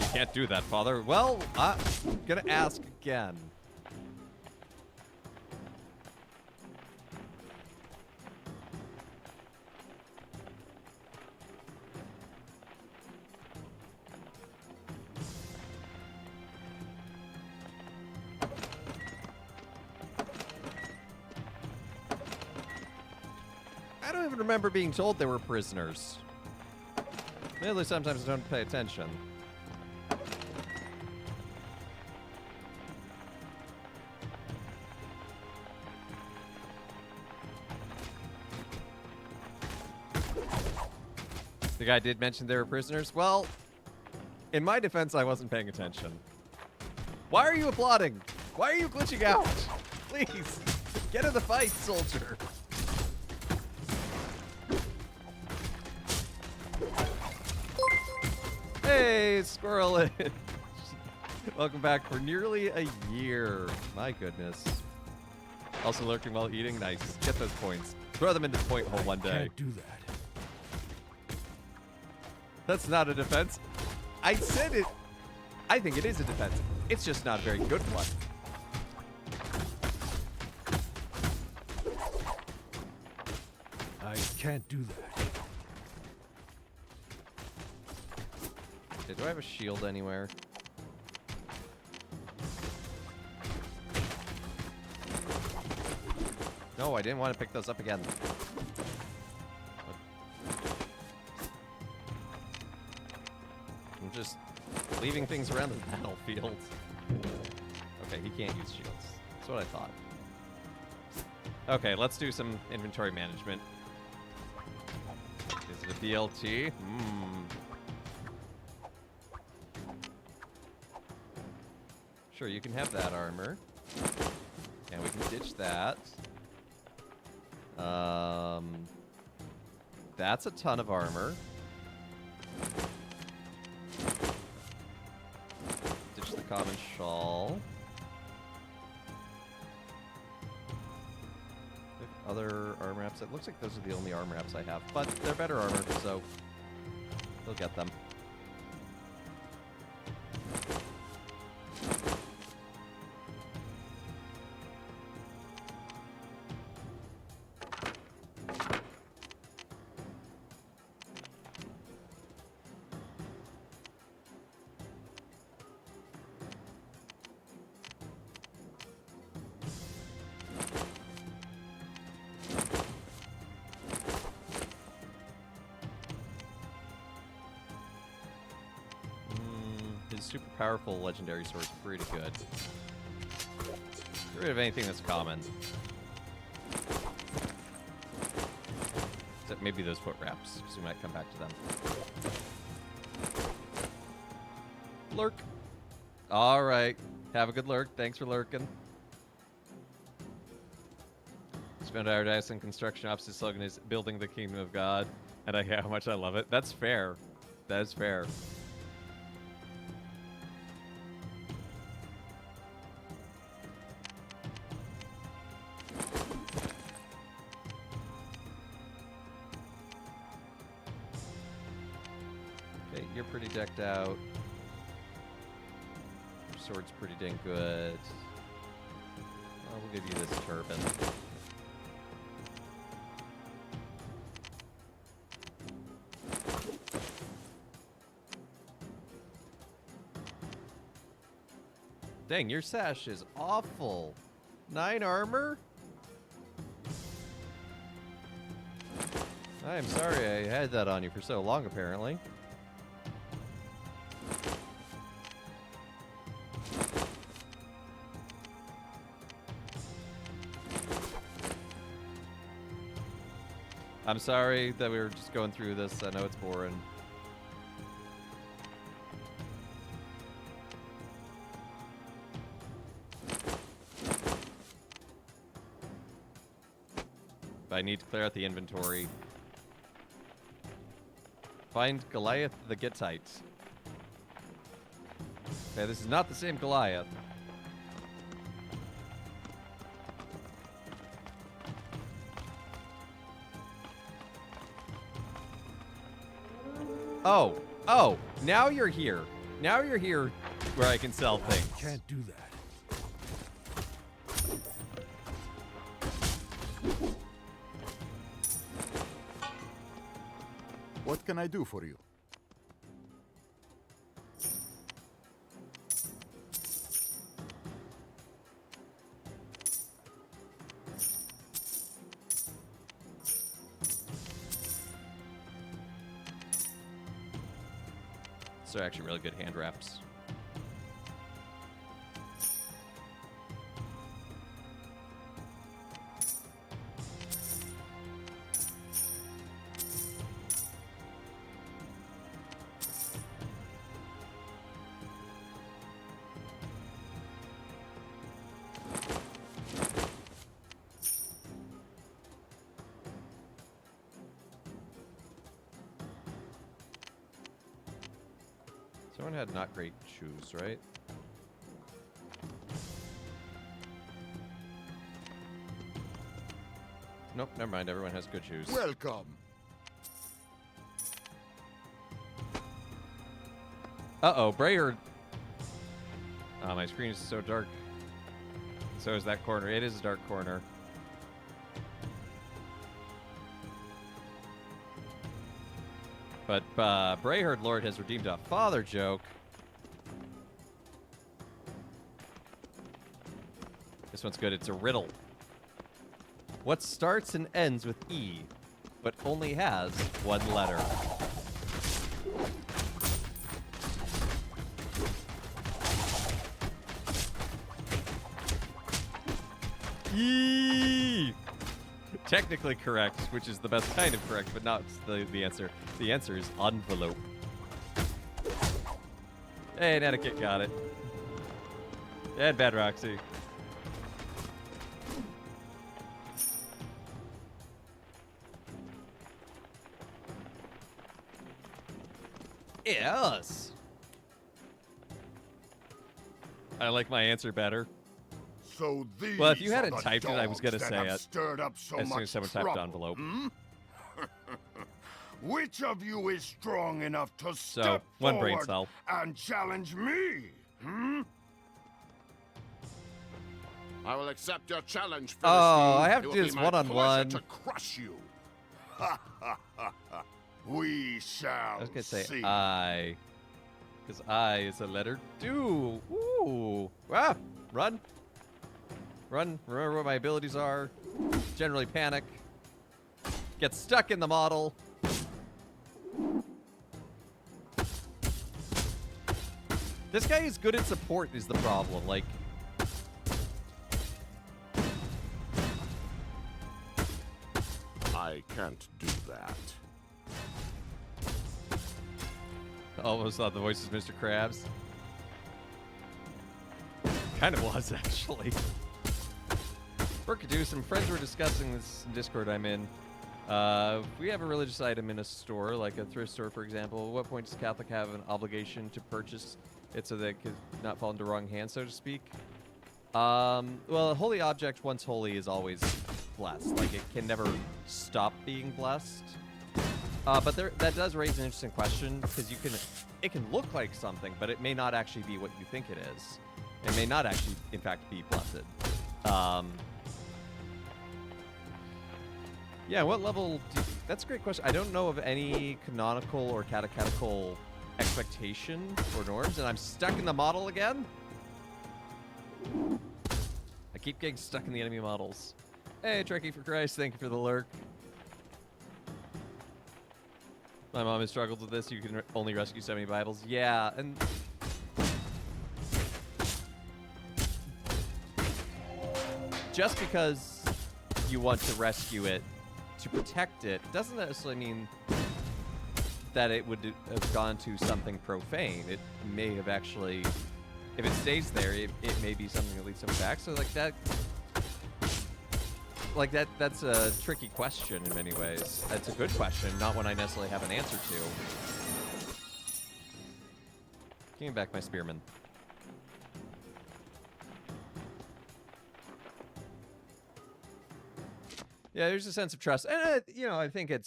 You can't do that, Father. Well, I'm gonna ask again. I don't even remember being told they were prisoners. Mainly sometimes I don't pay attention. The guy did mention they were prisoners. Well, in my defense, I wasn't paying attention. Why are you applauding? Why are you glitching out? Please, get in the fight, soldier. Hey, Squirrel. Welcome back for nearly a year. My goodness. Also lurking while eating. Nice. Get those points. Throw them into the point hole one day. Can't do that. That's not a defense. I said it. I think it is a defense. It's just not a very good one. I can't do that. Okay, do I have a shield anywhere? No, I didn't want to pick those up again. I'm just leaving things around the battlefield. Okay, he can't use shields. That's what I thought. Okay, let's do some inventory management. Is it a BLT? Sure, you can have that armor. And we can ditch that. That's a ton of armor. Ditch the common shawl. Other armor wraps. It looks like those are the only armor wraps I have, but they're better armor, so we'll get them. Super powerful legendary sword's pretty good. Get rid of anything that's common. Except maybe those foot wraps, because we might come back to them. Lurk. All right. Have a good lurk. Thanks for lurking. Spend our dice in construction. Opposite slogan is building the kingdom of God. And I how much I love it. That's fair. That is fair. You're pretty decked out. Your sword's pretty dang good. We'll give you this turban. Dang, your sash is awful. 9 armor? I'm sorry I had that on you for so long, apparently. I'm sorry that we were just going through this. I know it's boring. But I need to clear out the inventory. Find Goliath the Gittite. Okay, this is not the same Goliath. Oh, now you're here. Now you're here where I can sell things. Can't do that. What can I do for you? These are actually really good hand wraps. Someone had not great shoes, right? Nope, never mind. Everyone has good shoes. Welcome. Uh-oh, Brayard. Oh, my screen is so dark. So is that corner. It is a dark corner. But Brayherd Lord has redeemed a father joke. This one's good. It's a riddle. What starts and ends with E, but only has one letter? Yee! Technically correct, which is the best kind of correct, but not the answer. The answer is envelope. Hey, Etiquette got it. And Bad Roxy. Yes. I like my answer better. So these Well, if you are hadn't the typed it, I was dogs gonna that say have it stirred up so as soon much as someone typed trouble, envelope. hmm? Which of you is strong enough to So, step one brain forward cell. and challenge me? Hmm? I will accept your challenge, Philistine. Oh, I have It to will do be this my one-on-one. pleasure to crush you. We shall I was gonna say see. I, because I is a letter do. Ooh, ah, run. Remember what my abilities are. Generally panic. Get stuck in the model. This guy is good at support is the problem. Like, I can't do that. almost thought the voice was Mr. Krabs. Kind of was, actually. Burkadoo, some friends were discussing this in Discord I'm in. If we have a religious item in a store, like a thrift store, for example, at what point does Catholic have an obligation to purchase it so that it could not fall into wrong hands, so to speak? Well, a holy object, once holy, is always blessed. Like, it can never stop being blessed. But that does raise an interesting question, because it can look like something, but it may not actually be what you think it is. It may not actually, in fact, be blessed. Yeah, what level that's a great question. I don't know of any canonical or catechetical expectation or norms, and I'm stuck in the model again? I keep getting stuck in the enemy models. Hey, Trekkie for Christ, thank you for the lurk. My mom has struggled with this. You can only rescue so many Bibles. Yeah, and... just because you want to rescue it to protect it doesn't necessarily mean that it would have gone to something profane. It may have actually, if it stays there, it may be something that leads them back. So like that, like that's a tricky question in many ways. That's a good question, not one I necessarily have an answer to. Give me back my spearman. Yeah, there's a sense of trust, and you know, I think it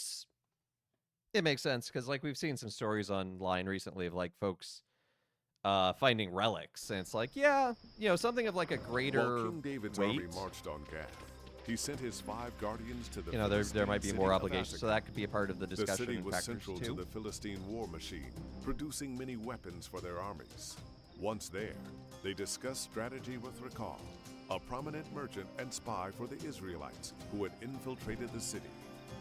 makes sense because like we've seen some stories online recently of like folks finding relics, and it's like, yeah, you know, something of like a greater While King David's weight. army marched on Gath, he sent his 5 guardians to the You know, there might be Philistine more city of obligations, so Azekah. that could be a part of the discussion. The city and was factors central too. to the Philistine war machine, producing many weapons for their armies. Once there, they discussed strategy with Rakal, a prominent merchant and spy for the Israelites who had infiltrated the city.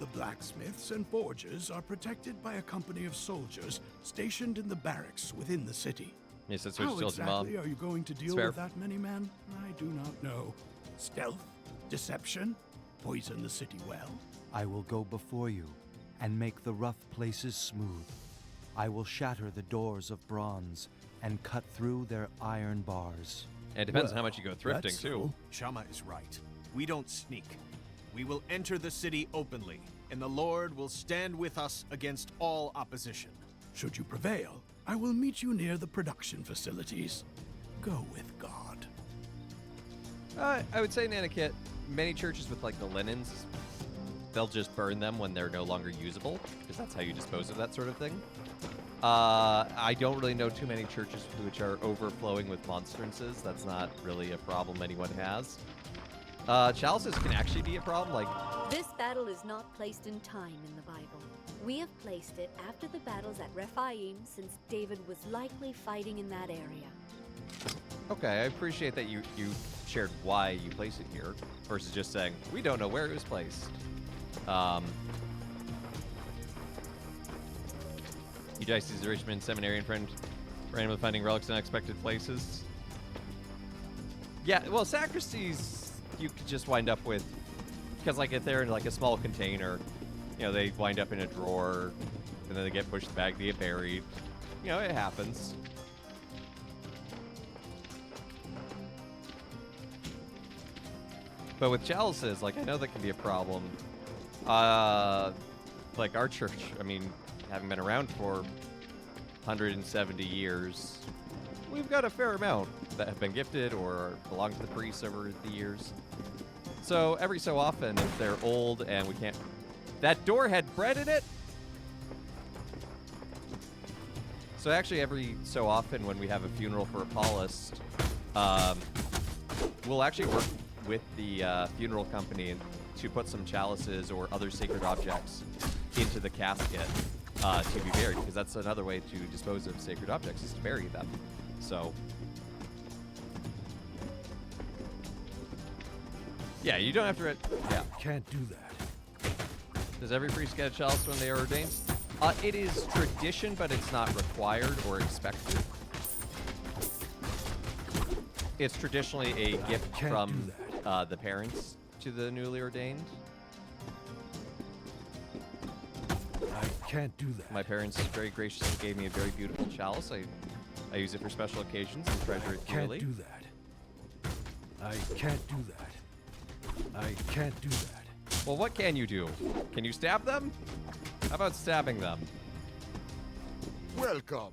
The blacksmiths and forgers are protected by a company of soldiers stationed in the barracks within the city. Yes, that's How what still your mom. exactly are you going to deal fair. with that many men? I do not know. Stealth? Deception? Poison the city well? I will go before you and make the rough places smooth. I will shatter the doors of bronze and cut through their iron bars. And it depends on how much you go thrifting too. Shama is right. We don't sneak. We will enter the city openly, and the Lord will stand with us against all opposition. Should you prevail, I will meet you near the production facilities. Go with God. I would say, Nanakit, many churches with like the linens, they'll just burn them when they're no longer usable, because that's how you dispose of that sort of thing. I don't really know too many churches which are overflowing with monstrances. That's not really a problem anyone has. Chalices can actually be a problem, like... This battle is not placed in time in the Bible. We have placed it after the battles at Rephaim, since David was likely fighting in that area. Okay, I appreciate that you shared why you place it here, versus just saying, we don't know where it was placed. Eudices, Richmond Seminarian friend, randomly finding relics in unexpected places. Yeah, well, sacristies you could just wind up with, because like if they're in like a small container, you know, they wind up in a drawer, and then they get pushed back, they get buried. You know, it happens. But with chalices, like I know that can be a problem. Like our church, I mean, having been around for 170 years, we've got a fair amount that have been gifted or belong to the priests over the years. So every so often, if they're old and we can't... That door had bread in it? So actually every so often when we have a funeral for a Paulist, we'll actually work with the funeral company to put some chalices or other sacred objects into the casket to be buried, because that's another way to dispose of sacred objects, is to bury them. So yeah, you don't have to. Yeah, can't do that. Does every priest get a chalice when they are ordained? It is tradition, but it's not required or expected. It's traditionally a gift from the parents to the newly ordained. I can't do that. My parents very graciously gave me a very beautiful chalice. I use it for special occasions and treasure it dearly. Can't do that. I can't do that. I can't do that. Well, what can you do? Can you stab them? How about stabbing them? Welcome.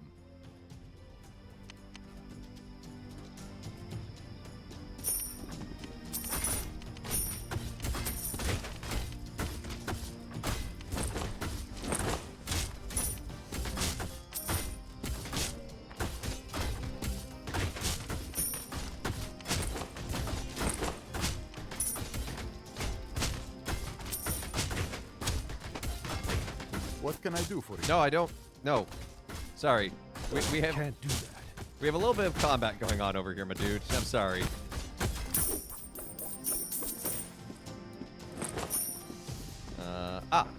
What can I do for you? No, I don't. No. Sorry. We have... Can't do that. We have a little bit of combat going on over here, my dude. I'm sorry.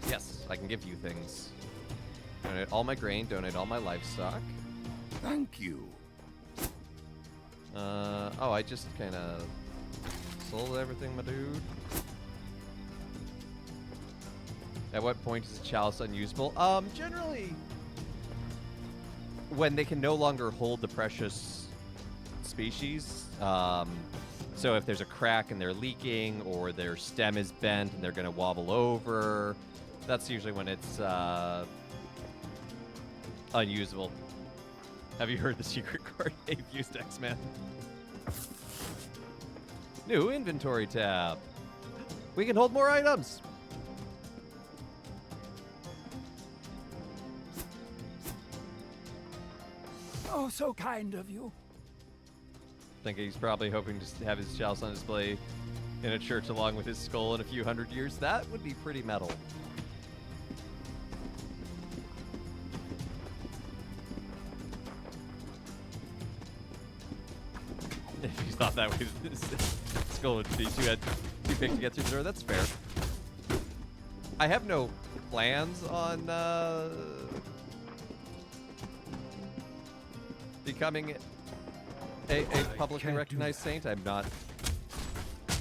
Yes. I can give you things. Donate all my grain. Donate all my livestock. Thank you. Oh, I just kind of sold everything, my dude. At what point is a chalice unusable? Generally, when they can no longer hold the precious species. So if there's a crack and they're leaking, or their stem is bent and they're going to wobble over. That's usually when it's unusable. Have you heard the secret card Abe used X-Man? New inventory tab. We can hold more items. Oh, so kind of you. I think he's probably hoping to have his chalice on display in a church along with his skull in a few hundred years. That would be pretty metal. If you thought that way, his skull would be too big to get through the door. That's fair. I have no plans on becoming a publicly recognized saint. I'm not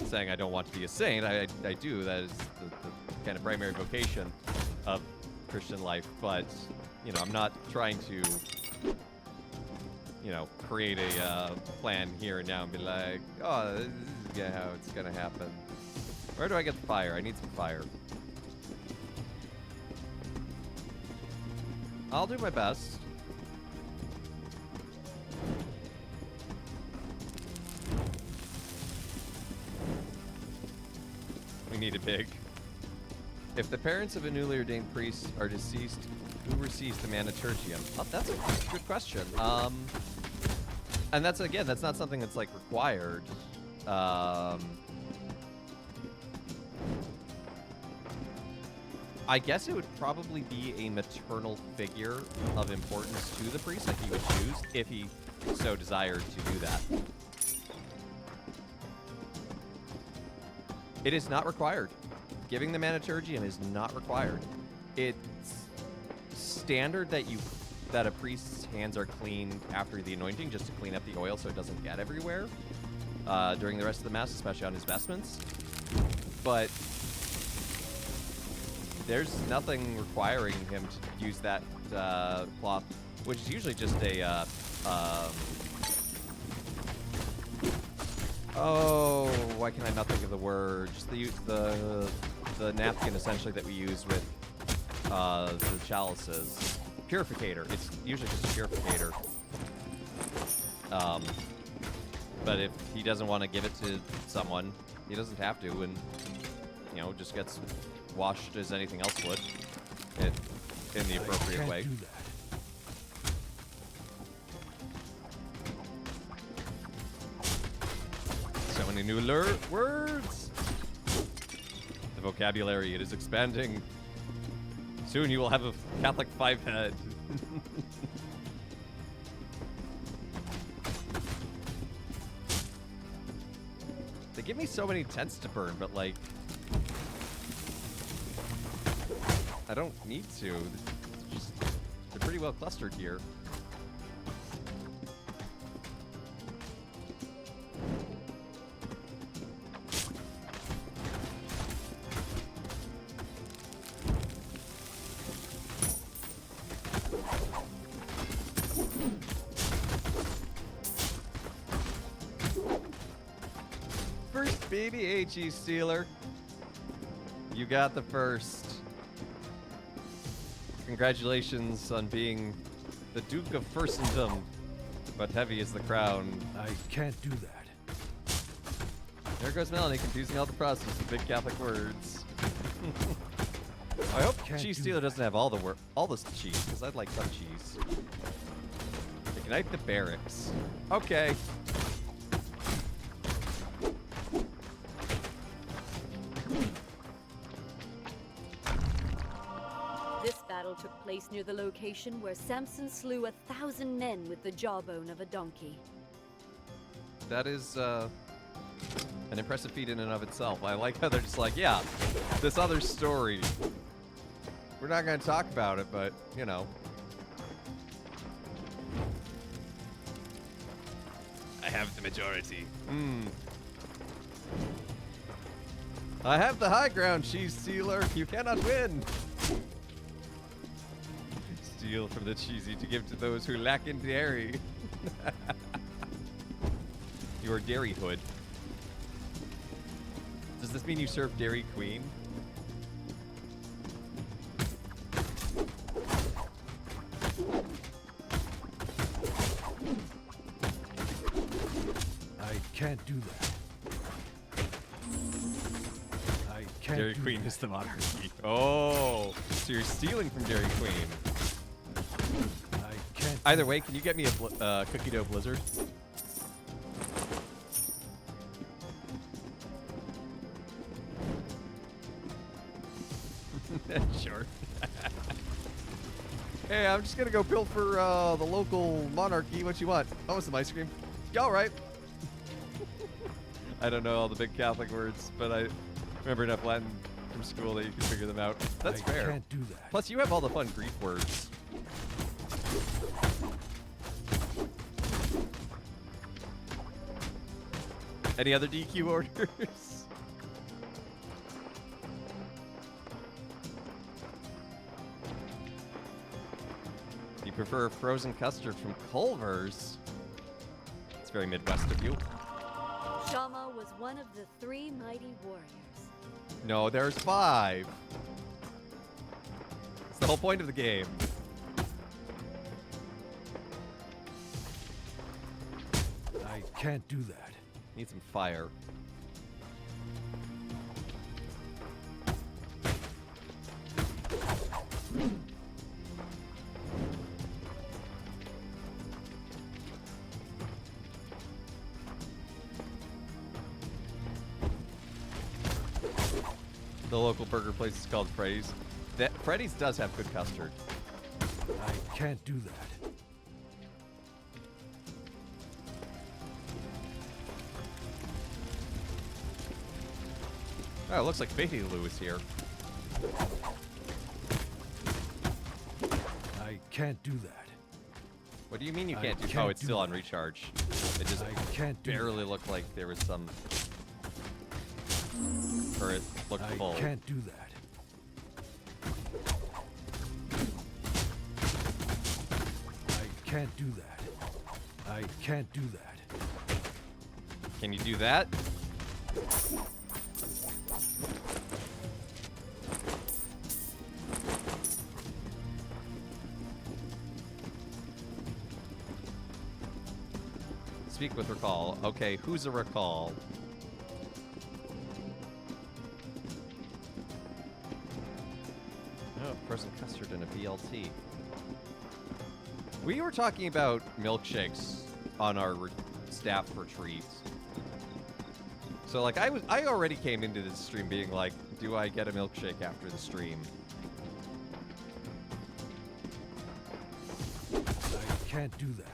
saying I don't want to be a saint. I do. That is the kind of primary vocation of Christian life. But, you know, I'm not trying to, you know, create a plan here and now and be like, oh, this is how it's going to happen. Where do I get the fire? I need some fire. I'll do my best. We need it big. If the parents of a newly ordained priest are deceased, who receives the mana tertium? Oh, that's a good question. And that's, again, that's not something that's, like, required. I guess it would probably be a maternal figure of importance to the priest that he would choose if he so desired to do that. It is not required. Giving the mana tertium is not required. It's standard that a priest's hands are clean after the anointing, just to clean up the oil so it doesn't get everywhere during the rest of the mass, especially on his vestments. But there's nothing requiring him to use that cloth, which is usually just a oh, why can I not think of the word? Just the napkin, essentially, that we use with the chalices. Purificator. It's usually just a purificator. But if he doesn't want to give it to someone, he doesn't have to, and, you know, just gets washed as anything else would in the appropriate way. Do that. So many new words. The vocabulary, it is expanding. Soon you will have a Catholic five-head. They give me so many tents to burn, but, like, I don't need to. They're pretty well clustered here. First baby HE stealer. You got the first. Congratulations on being the Duke of Furstendom, but heavy is the crown. I can't do that. There goes Melanie, confusing all the process with big Catholic words. I hope Cheese Stealer doesn't have all the cheese, because I'd like some cheese. Ignite the barracks. Okay. This battle took place near the location where Samson slew 1,000 men with the jawbone of a donkey. That is an impressive feat in and of itself. I like how they're just like, yeah, this other story. We're not going to talk about it, but, you know. I have the majority. I have the high ground, Cheese Stealer. You cannot win. Steal from the cheesy to give to those who lack in dairy. Your dairy hood. Does this mean you serve Dairy Queen? I can't do that. I can't Dairy do Queen that. is the monarchy. Oh, so you're stealing from Dairy Queen. I can't. Either way, can you get me a cookie dough blizzard? Sure. Hey, I'm just gonna go build for the local monarchy. What you want? Oh, some ice cream. Yeah, all right. I don't know all the big Catholic words, but I remember enough Latin from school that you can figure them out. That's I fair. can't do that. Plus, you have all the fun Greek words. Any other DQ orders? You prefer frozen custard from Culver's? It's very Midwest of you. Shama was one of the 3 mighty warriors. No, there's 5. It's the whole point of the game. I can't do that. Need some fire. The local burger place is called Freddy's. Freddy's does have good custard. I can't do that. Oh, it looks like Betty Lou is here. I can't do that. What do you mean you I can't do? can't Oh, it's do still on that. recharge. It just I can't do barely looked like there was some, or it looked I full. can't do that. I can't do that. I can't do that. Can you do that? Speak with recall. Okay, who's a recall? Oh, frozen custard and a BLT. We were talking about milkshakes on our staff retreat. So like I already came into this stream being like, do I get a milkshake after the stream? I can't do that.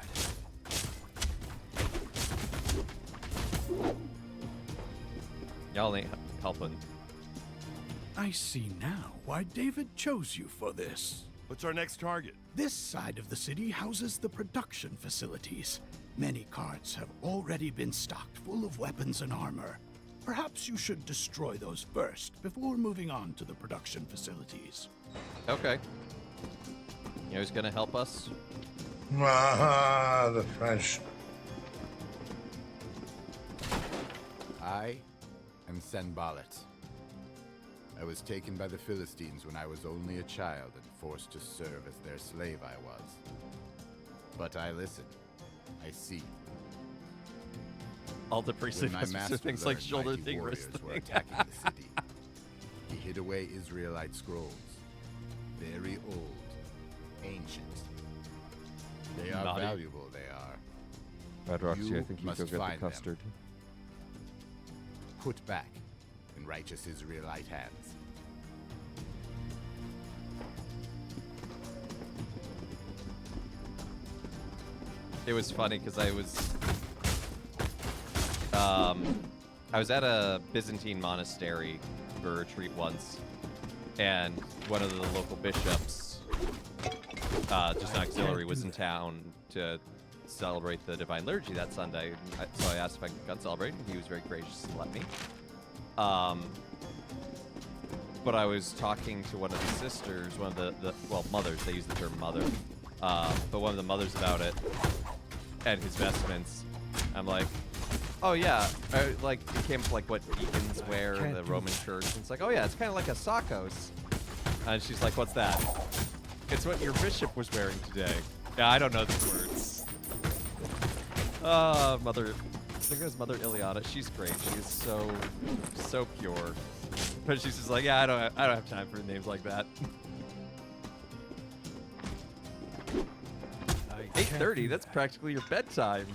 Y'all ain't helping. I see now why David chose you for this. What's our next target? This side of the city houses the production facilities. Many carts have already been stocked full of weapons and armor. Perhaps you should destroy those first before moving on to the production facilities. Okay. You know who's gonna help us? Ah, the French. I am Sanballat. I was taken by the Philistines when I was only a child and forced to serve as their slave I was. But I listen. I see. All the priests When my are master things like learned shoulder mighty thing warriors wrist were thing. attacking the city, he hid away Israelite scrolls. Very old. Ancient. They are Naughty. valuable, they are. Red Roxy, I You think you must go get the find them. custard. Put back in righteous Israelite hands. It was funny because I was at a Byzantine monastery for a retreat once, and one of the local bishops, just an auxiliary, was in town to celebrate the Divine Liturgy that Sunday. So I asked if I could come celebrate, and he was very gracious and let me. But I was talking to one of the sisters, one of the mothers, they use the term mother, but one of the mothers about it, and his vestments. I'm like, oh yeah, like it came to like what deacons wear in the Roman church. And it's like, oh yeah, it's kind of like a sakos. And she's like, what's that? It's what your bishop was wearing today. Yeah, I don't know these words. Mother, I think it was Mother Ileana. She's great. She's so pure. But she's just like, yeah, I don't have time for names like that. 8:30. That's practically your bedtime.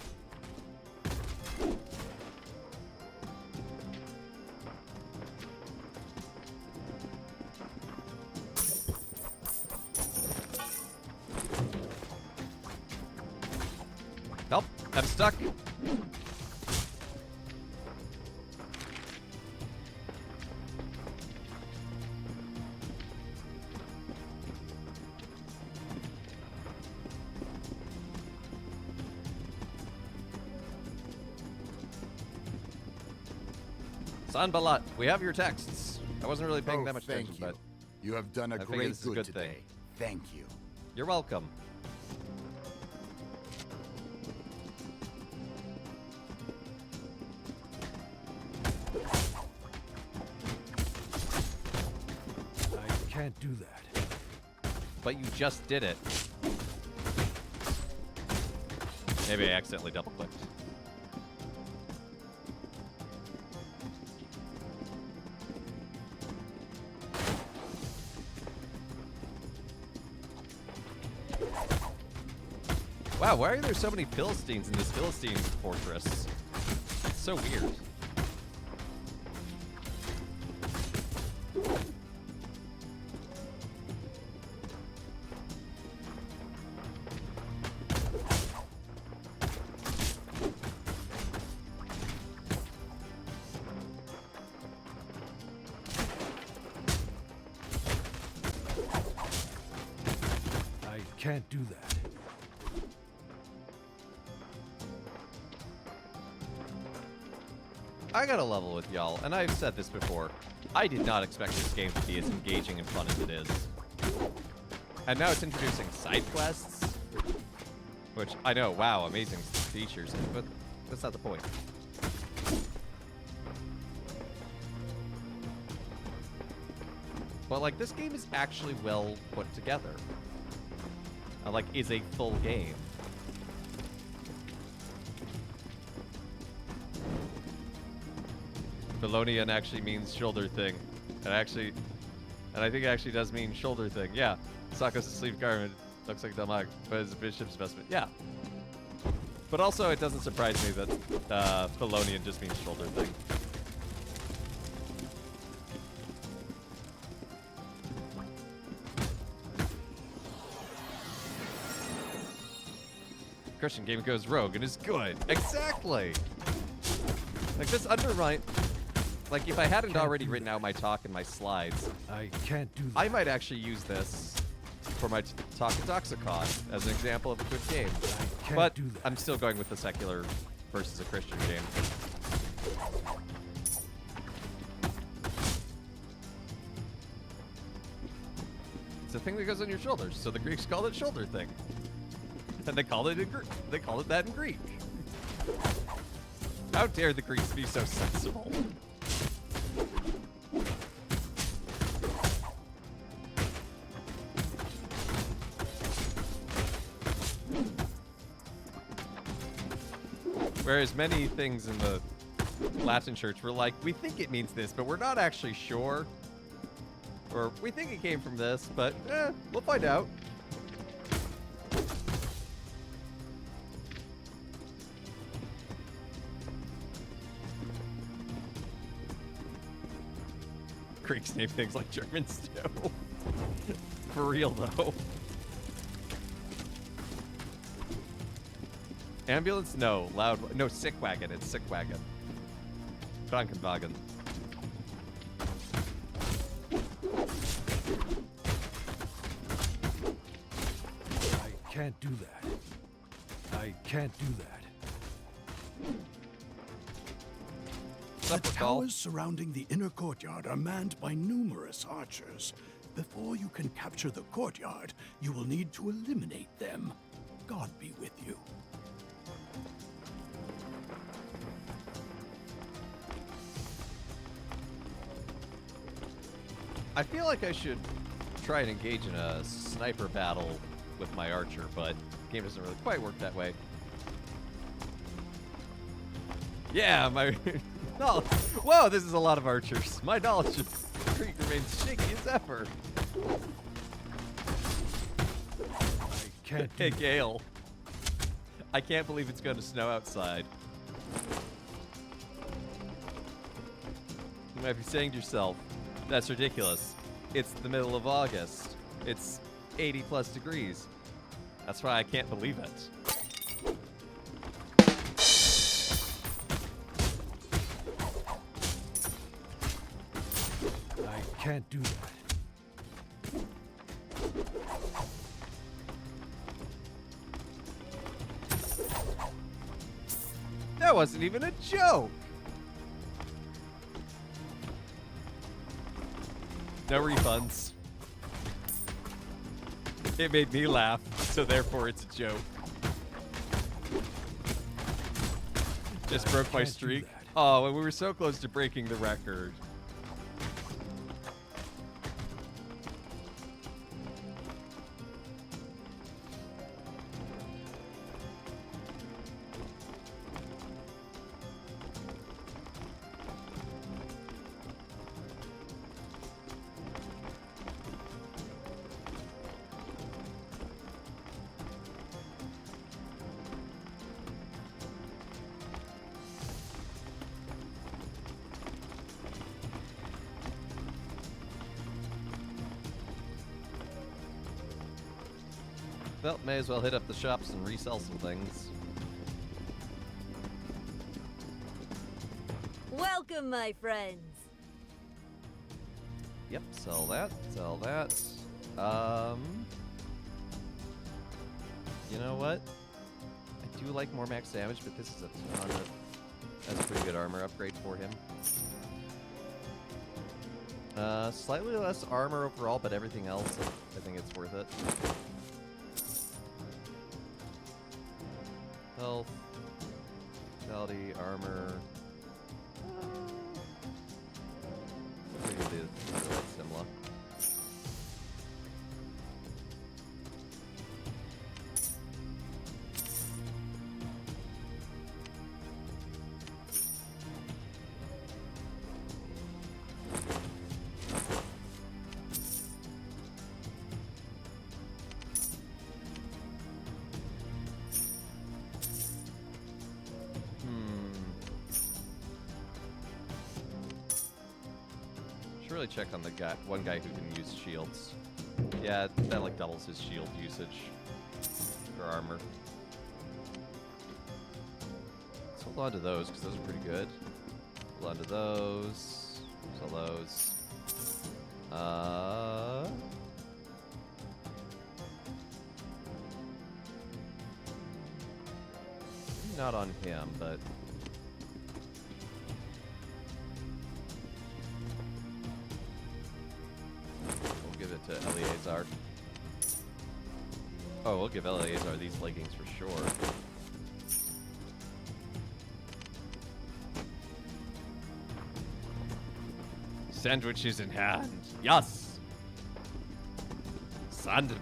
Help! I'm stuck. Sanballat, we have your texts. I wasn't really paying that much attention, but you have done a I figure great this is a good today. thing. Thank you. You're welcome. I can't do that. But you just did it. Maybe I accidentally double-clicked. Wow, why are there so many Philistines in this Philistine fortress? It's so weird. I can't do that. I gotta level with y'all, and I've said this before. I did not expect this game to be as engaging and fun as it is. And now it's introducing side quests, which I know, wow, amazing features, but that's not the point. But like, this game is actually well put together. Like, is a full game. Felonian actually means shoulder thing. And I think it actually does mean shoulder thing. Yeah. Sakos' sleeve garment looks like Dalmag, but it's a bishop's vestment. Yeah. But also, it doesn't surprise me that Felonian just means shoulder thing. Christian game goes rogue and is good. Exactly. Like this undermine. Like if I hadn't already written out my talk and my slides, I can't do that. I might actually use this for my talk at Doxicon as an example of a good game. But I'm still going with the secular versus a Christian game. It's a thing that goes on your shoulders, so the Greeks called it shoulder thing. And they called it that in Greek. How dare the Greeks be so sensible? Whereas many things in the Latin church were like, we think it means this, but we're not actually sure. Or we think it came from this, but we'll find out. Greeks name things like Germans do. For real, though. Ambulance? No. Loud. No, sick wagon. It's sick wagon. Krankenwagen. I can't do that. I can't do that. The towers surrounding the inner courtyard are manned by numerous archers. Before you can capture the courtyard, you will need to eliminate them. God be with you. I feel like I should try and engage in a sniper battle with my archer, but the game doesn't really quite work that way. Yeah, my knowledge. Whoa, this is a lot of archers. My knowledge of Greek remains shaky as ever. I can't. Hey, Gale. I can't believe it's going to snow outside. You might be saying to yourself, that's ridiculous. It's the middle of August. It's 80 plus degrees. That's why I can't believe it. I can't do that. That wasn't even a joke. No refunds. It made me laugh, so therefore it's a joke. Just broke my streak. Oh, and we were so close to breaking the record. Well, may as well hit up the shops and resell some things. Welcome, my friends. Yep, sell that, sell that. You know what? I do like more max damage, but this is a ton of... That's a pretty good armor upgrade for him. Slightly less armor overall, but everything else, I think it's worth it. Health, vitality, armor. I think it is similar. Really check on the guy, one guy who can use shields. Yeah, that like doubles his shield usage for armor. Let's hold on to those because those are pretty good. Hold on to those. Sell those. Maybe not on him, but. To Eleazar. Oh, we'll give Eleazar these leggings for sure. Sandwiches in hand. Yes! Sandwich.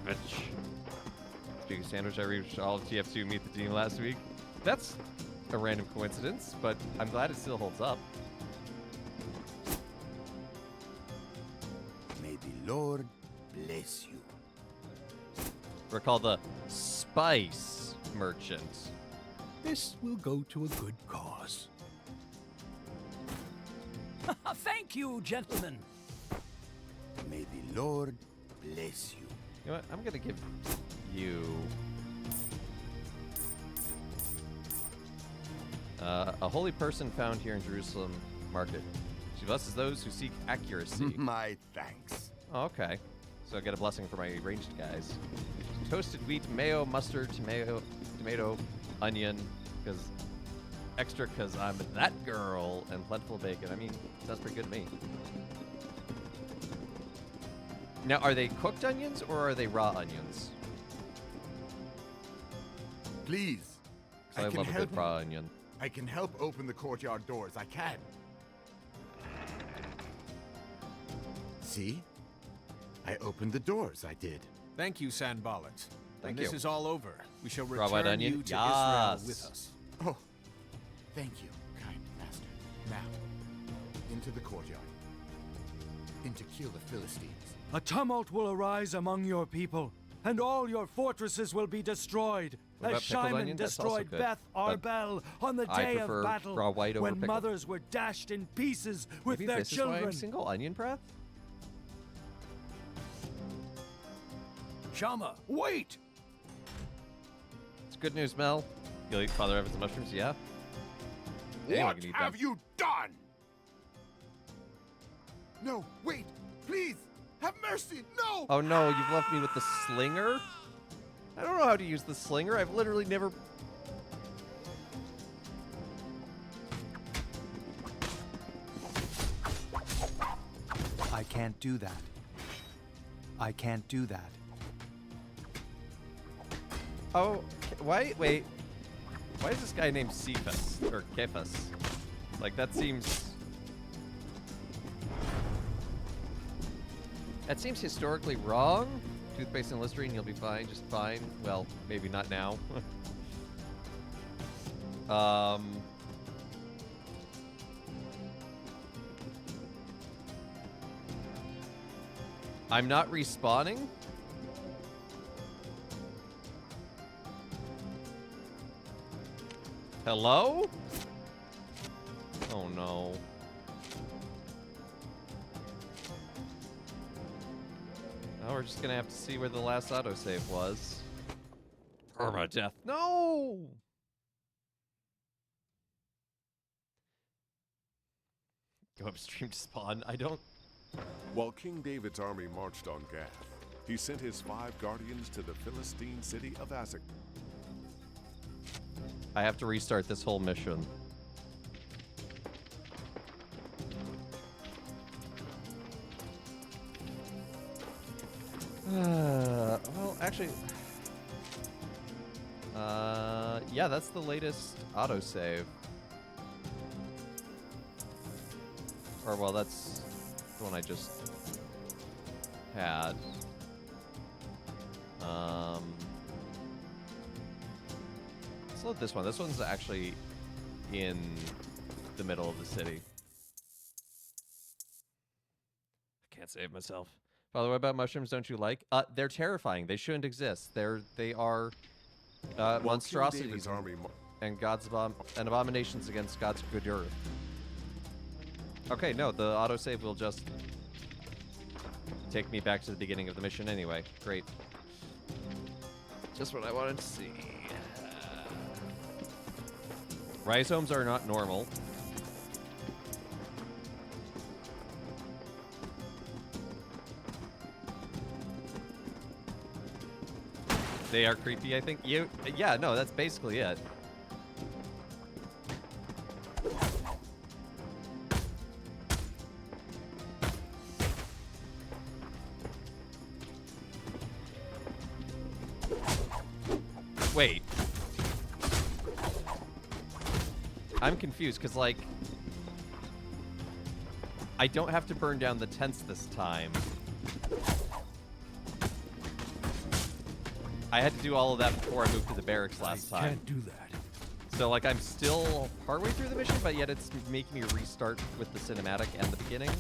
Speaking of sandwich, I reached all of TF2 Meet the Team last week. That's a random coincidence, but I'm glad it still holds up. May the Lord bless you. Recall the spice merchant. This will go to a good cause. Thank you, gentlemen. May the Lord bless you. You know what? I'm gonna give you a holy person found here in Jerusalem market. She blesses those who seek accuracy. My thanks. Oh, okay. So I get a blessing for my ranged guys. Toasted wheat, mayo, mustard, tomato, onion, because I'm that girl, and plentiful bacon. I mean, sounds pretty good to me. Now, are they cooked onions or are they raw onions? Please. I love a good raw onion. I can help open the courtyard doors. I can. See? I opened the doors, I did. Thank you, Sanballat. When Thank this you. is all over, we shall Raw white return onion? you to Israel Yes. with us. Oh, thank you, kind master. Now, into the courtyard. In to kill the Philistines. A tumult will arise among your people, and all your fortresses will be destroyed, What as about pickled Shimon onion? That's also destroyed good, Beth but Arbel on the I day of prefer battle, raw white over when pickled. mothers were dashed in pieces with Maybe their this is why children. I'm single onion breath? Shama, wait! It's good news, Mel. You'll eat Father Evans mushrooms, yeah? Anyone What can eat have them. you done? No, wait, please, have mercy, no! Oh no, you've left me with the slinger? I don't know how to use the slinger. I've literally never... I can't do that. I can't do that. Oh, wait. Why is this guy named Cephas? Or Cephas? Like, that seems... That seems historically wrong. Toothpaste and Listerine, you'll be fine, just fine. Well, maybe not now. I'm not respawning? Hello? Oh no. Now we're just gonna have to see where the last autosave was. Permadeath. No! Go upstream to spawn. I don't... While King David's army marched on Gath, he sent his 5 guardians to the Philistine city of Azek. I have to restart this whole mission. Well, actually... yeah, that's the latest autosave. Or, well, that's the one I just had. Let's load this one. This one's actually in the middle of the city. I can't save myself. By the way, about mushrooms, don't you like? They're terrifying. They shouldn't exist. They are monstrosities and and abominations against God's good earth. Okay, no, the autosave will just take me back to the beginning of the mission anyway. Great. Just what I wanted to see. Rhizomes are not normal. They are creepy, I think. Yeah, no, that's basically it. Wait. I'm confused, because, like, I don't have to burn down the tents this time. I had to do all of that before I moved to the barracks last time. Can't do that. So, like, I'm still partway through the mission, but yet it's making me restart with the cinematic and the beginning.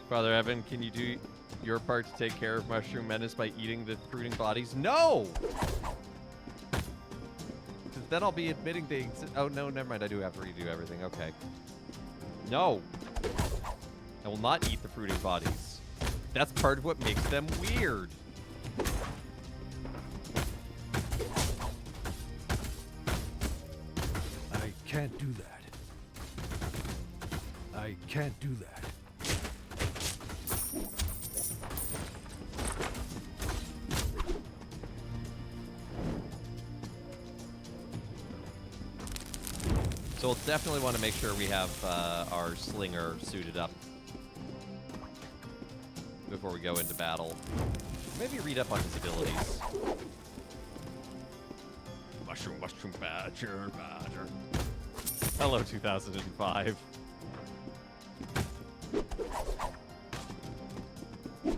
Father Evan, can you do your part to take care of Mushroom Menace by eating the fruiting bodies? No! Because then I'll be admitting they exist. Oh, no, never mind. I do have to redo everything. Okay. No. I will not eat the fruiting bodies. That's part of what makes them weird. I can't do that. I can't do that. So we'll definitely want to make sure we have our slinger suited up before we go into battle. Maybe read up on his abilities. Mushroom, badger. Hello, 2005.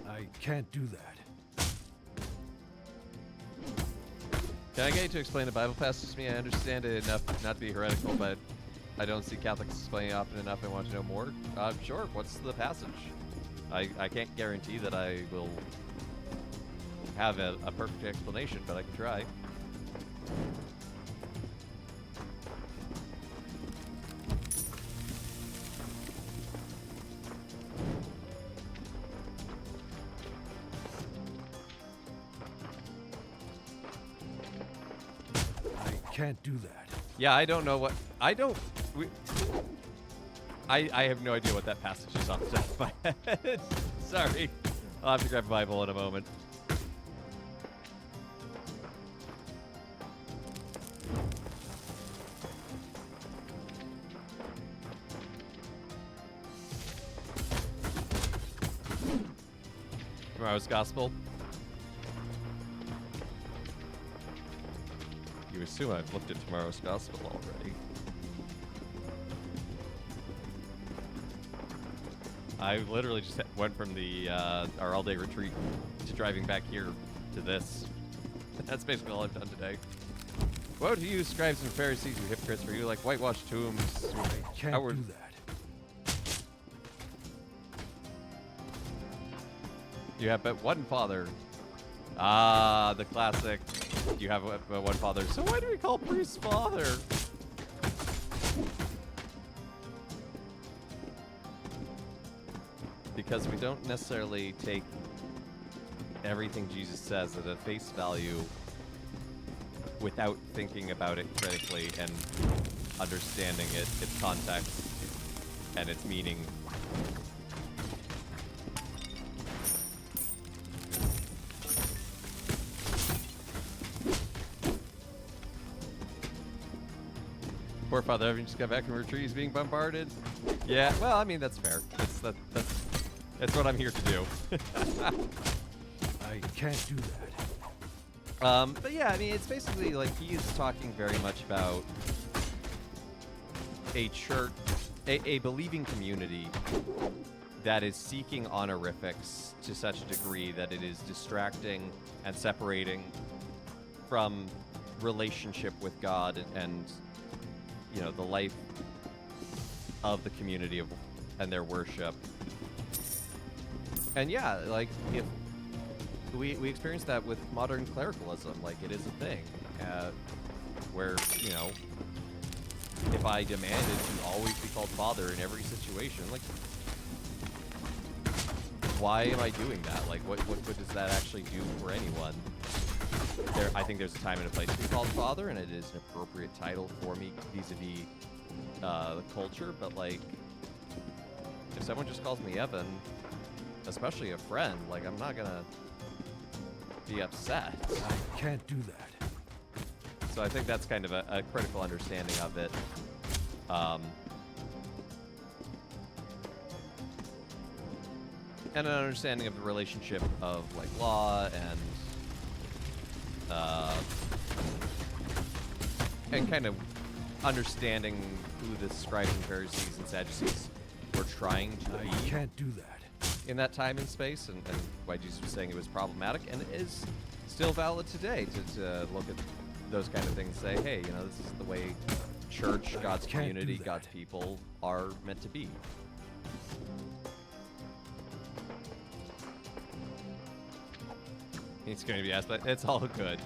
I can't do that. Can I get you to explain the Bible passage to me? I understand it enough not to be heretical, but I don't see Catholics explaining it often enough. I want to know more. Sure. What's the passage? I can't guarantee that I will have a perfect explanation, but I can try. I can't do that. Yeah, I don't know what... I have no idea what that passage is off the top of my head. Sorry. I'll have to grab a Bible in a moment. Tomorrow's Gospel. You assume I've looked at tomorrow's Gospel already. I literally just went from the our all-day retreat to driving back here to this. That's basically all I've done today. Woe to you, scribes and Pharisees, you hypocrites, for you like whitewashed tombs. I can't do that. You have but one Father. Ah, the classic. You have but one Father. So why do we call priests Father? Because we don't necessarily take everything Jesus says at a face value without thinking about it critically and understanding its context and its meaning. Poor Father Evan just got back from retreat. He's being bombarded. Yeah, well, I mean, that's fair. That's what I'm here to do. I can't do that. But yeah, I mean, it's basically like he is talking very much about a church, a believing community that is seeking honorifics to such a degree that it is distracting and separating from relationship with God and you know, the life of the community and their worship. And yeah, like if we experience that with modern clericalism, like it is a thing where, you know, if I demanded to always be called Father in every situation, like why am I doing that? Like what does that actually do for anyone? I think there's a time and a place to be called Father, and it is an appropriate title for me vis-a-vis the culture, but like if someone just calls me Evan, especially a friend, like I'm not gonna be upset. I can't do that. So I think that's kind of a critical understanding of it. And an understanding of the relationship of like law and kind of understanding who the scribes and Pharisees and Sadducees were trying to be. I can't do that. In that time and space, and why Jesus was saying it was problematic, and it is still valid today to look at those kind of things and say, hey, you know, this is the way church, God's community, God's people are meant to be. It's going to be asked, but it's all good.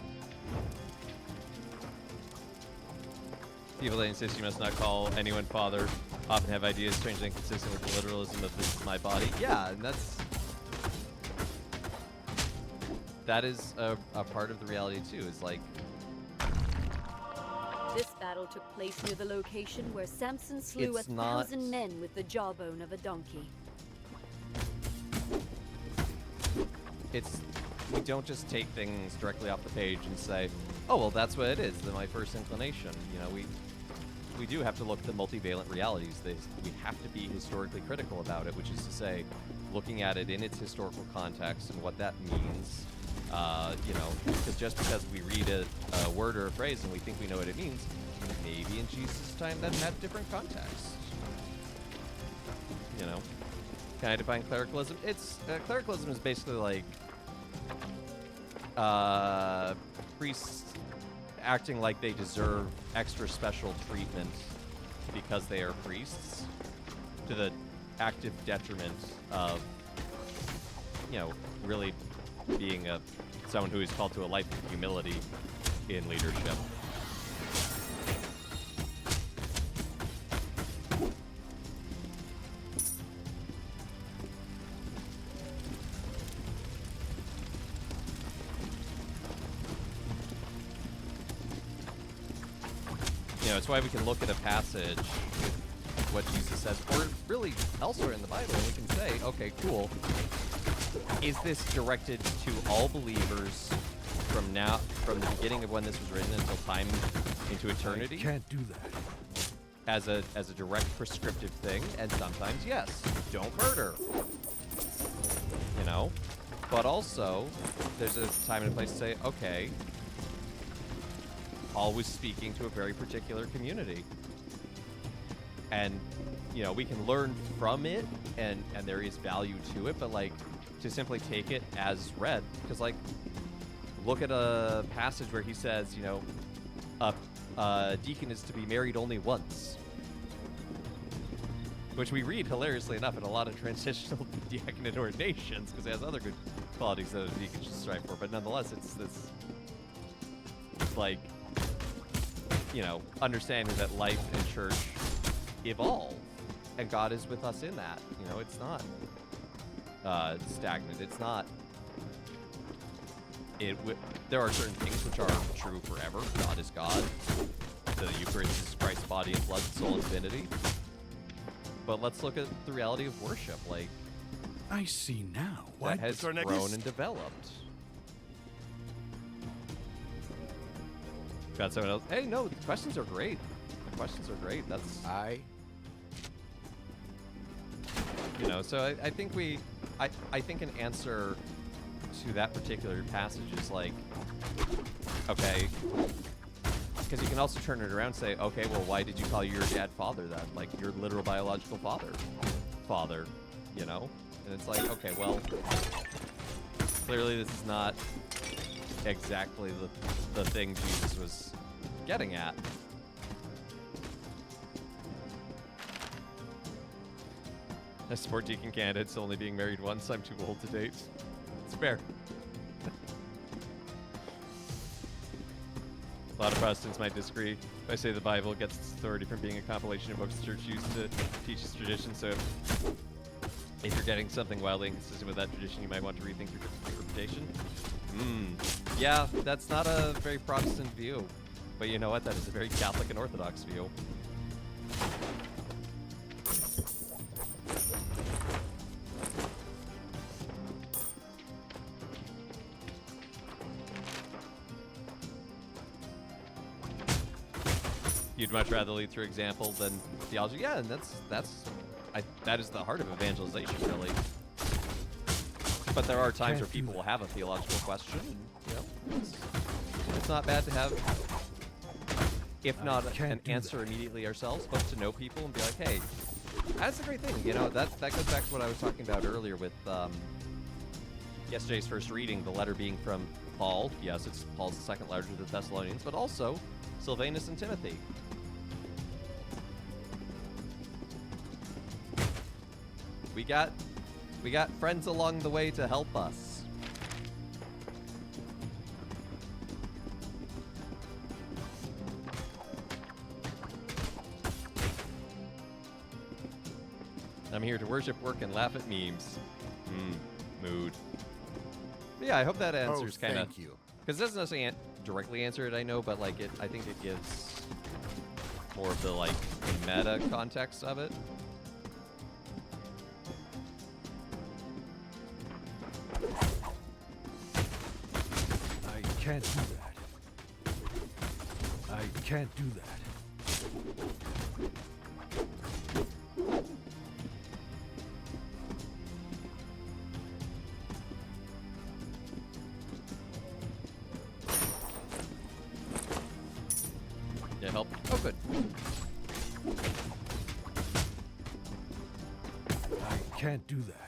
People that insist you must not call anyone Father often have ideas strangely inconsistent with the literalism of this is my body. Yeah, and that is a part of the reality too, is like... This battle took place near the location where Samson slew 1,000 men with the jawbone of a donkey. We don't just take things directly off the page and say, oh, well, that's what it is, my first inclination. You know, we do have to look at the multivalent realities. We have to be historically critical about it, which is to say, looking at it in its historical context and what that means. You know, because just because we read a word or a phrase and we think we know what it means, maybe in Jesus' time that had different context. You know, can I define clericalism? It's clericalism is basically like priests acting like they deserve extra special treatment because they are priests, to the active detriment of, you know, really being someone who is called to a life of humility in leadership. You know, it's why we can look at a passage with what Jesus says, or really elsewhere in the Bible, and we can say, okay, cool. Is this directed to all believers from the beginning of when this was written until time into eternity? I can't do that. As a direct prescriptive thing, and sometimes yes, don't murder. You know? But also, there's a time and a place to say, okay, always speaking to a very particular community. And, you know, we can learn from it, and there is value to it, but, like, to simply take it as read, because, like, look at a passage where he says, you know, a deacon is to be married only once. Which we read, hilariously enough, in a lot of transitional diaconate ordinations, because it has other good qualities that a deacon should strive for, but nonetheless, it's this, like, you know, understanding that life and church evolve, and God is with us in that. You know, it's not stagnant. It's not. There are certain things which are true forever. God is God. The Eucharist is Christ's body and blood, soul, and divinity. But let's look at the reality of worship. Like, I see now. That has grown and developed. Got someone else? Hey, no, the questions are great. The questions are great. That's you know, so I think I think an answer to that particular passage is like, okay, because you can also turn it around and say, okay, well, why did you call your dad father then? Like, your literal biological father, you know? And it's like, okay, well, clearly this is not exactly the thing Jesus was getting at. I support deacon candidates only being married once. I'm too old to date. It's fair. A lot of Protestants might disagree. If I say the Bible gets its authority from being a compilation of books the church used to teach its tradition, so if you're getting something wildly inconsistent with that tradition, you might want to rethink your interpretation. Yeah, that's not a very Protestant view. But you know what? That is a very Catholic and Orthodox view. You'd much rather lead through example than theology. Yeah, and that is the heart of evangelization, really. But there are times where people will have a theological question. And, you know, it's not bad to have, if not an answer immediately ourselves, but to know people and be like, hey, that's a great thing. You know, that goes back to what I was talking about earlier with yesterday's first reading, the letter being from Paul. Yes, it's Paul's second letter to the Thessalonians, but also Silvanus and Timothy. We got friends along the way to help us. I'm here to worship, work, and laugh at memes. Mood. But yeah, I hope that answers kind of. Thank you. Because it doesn't necessarily directly answer it, I know, but like I think it gives more of the like meta context of it. I can't do that. I can't do that. Did it help? Oh, good. can't do that.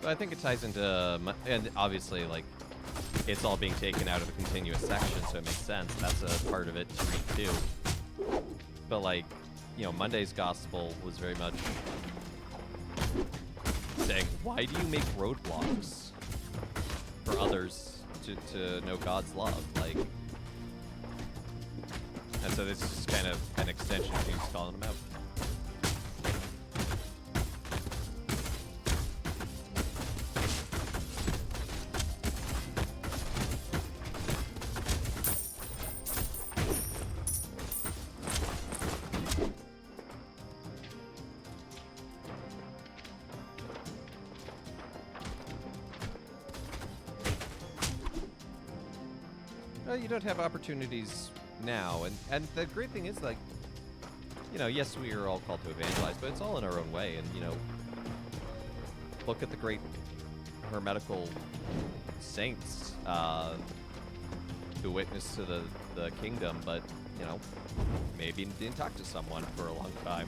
But I think it ties into, and obviously, like, it's all being taken out of a continuous section, so it makes sense. That's a part of it to read too. But like, you know, Monday's gospel was very much saying, why do you make roadblocks for others to know God's love? Like, and so this is just kind of an extension of Jesus calling them out. You don't have opportunities now, and the great thing is, like, you know, yes, we are all called to evangelize, but it's all in our own way. And you know, look at the great hermetical saints who witnessed to the kingdom, but you know, maybe didn't talk to someone for a long time.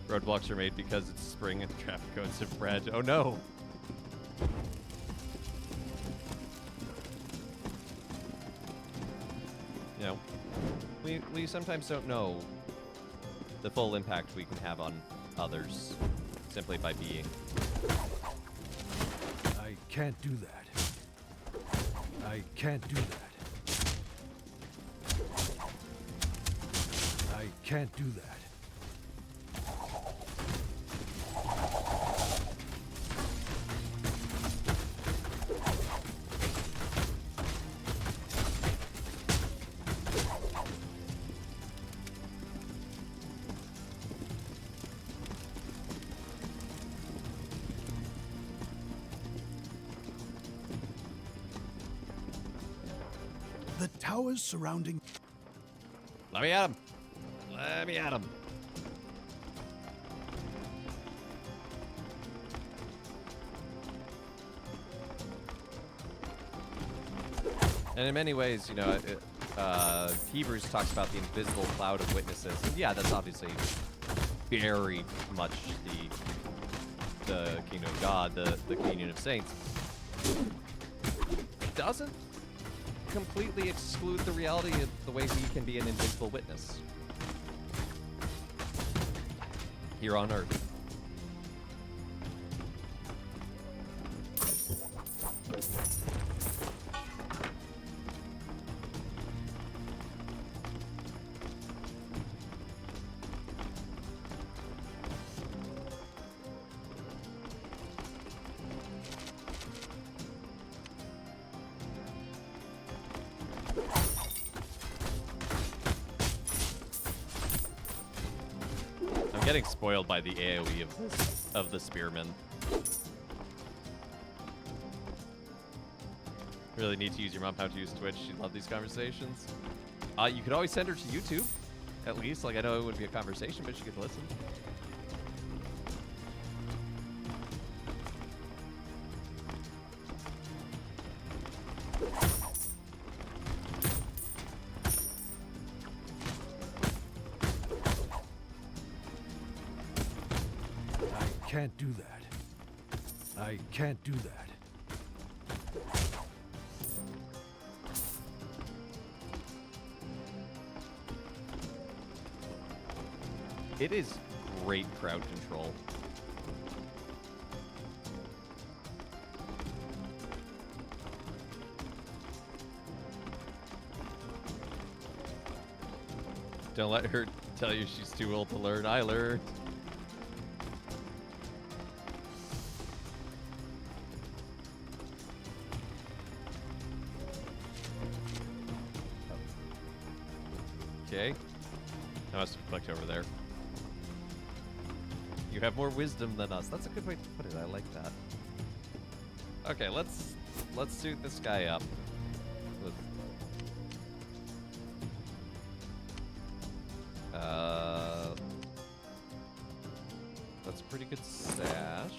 Roadblocks are made because it's spring and traffic cones have bred. Oh no! You know, we sometimes don't know the full impact we can have on others simply by being. I can't do that. I can't do that. I can't do that. The towers surrounding... Let me at him. Let me at him. And in many ways, you know, Hebrews talks about the invisible cloud of witnesses. And yeah, that's obviously very much the kingdom of God, the communion of saints. It doesn't completely exclude the reality of the way we can be an invisible witness here on Earth. Getting spoiled by the AoE of the spearmen. Really need to use your mom how to use Twitch. She'd love these conversations. You could always send her to YouTube, at least. Like, I know it wouldn't be a conversation, but she could listen. I can't do that. I can't do that. It is great crowd control. Don't let her tell you she's too old to learn. I learned. Okay. I must have clicked over there. You have more wisdom than us. That's a good way to put it. I like that. Okay, let's suit this guy up. With, that's a pretty good sash.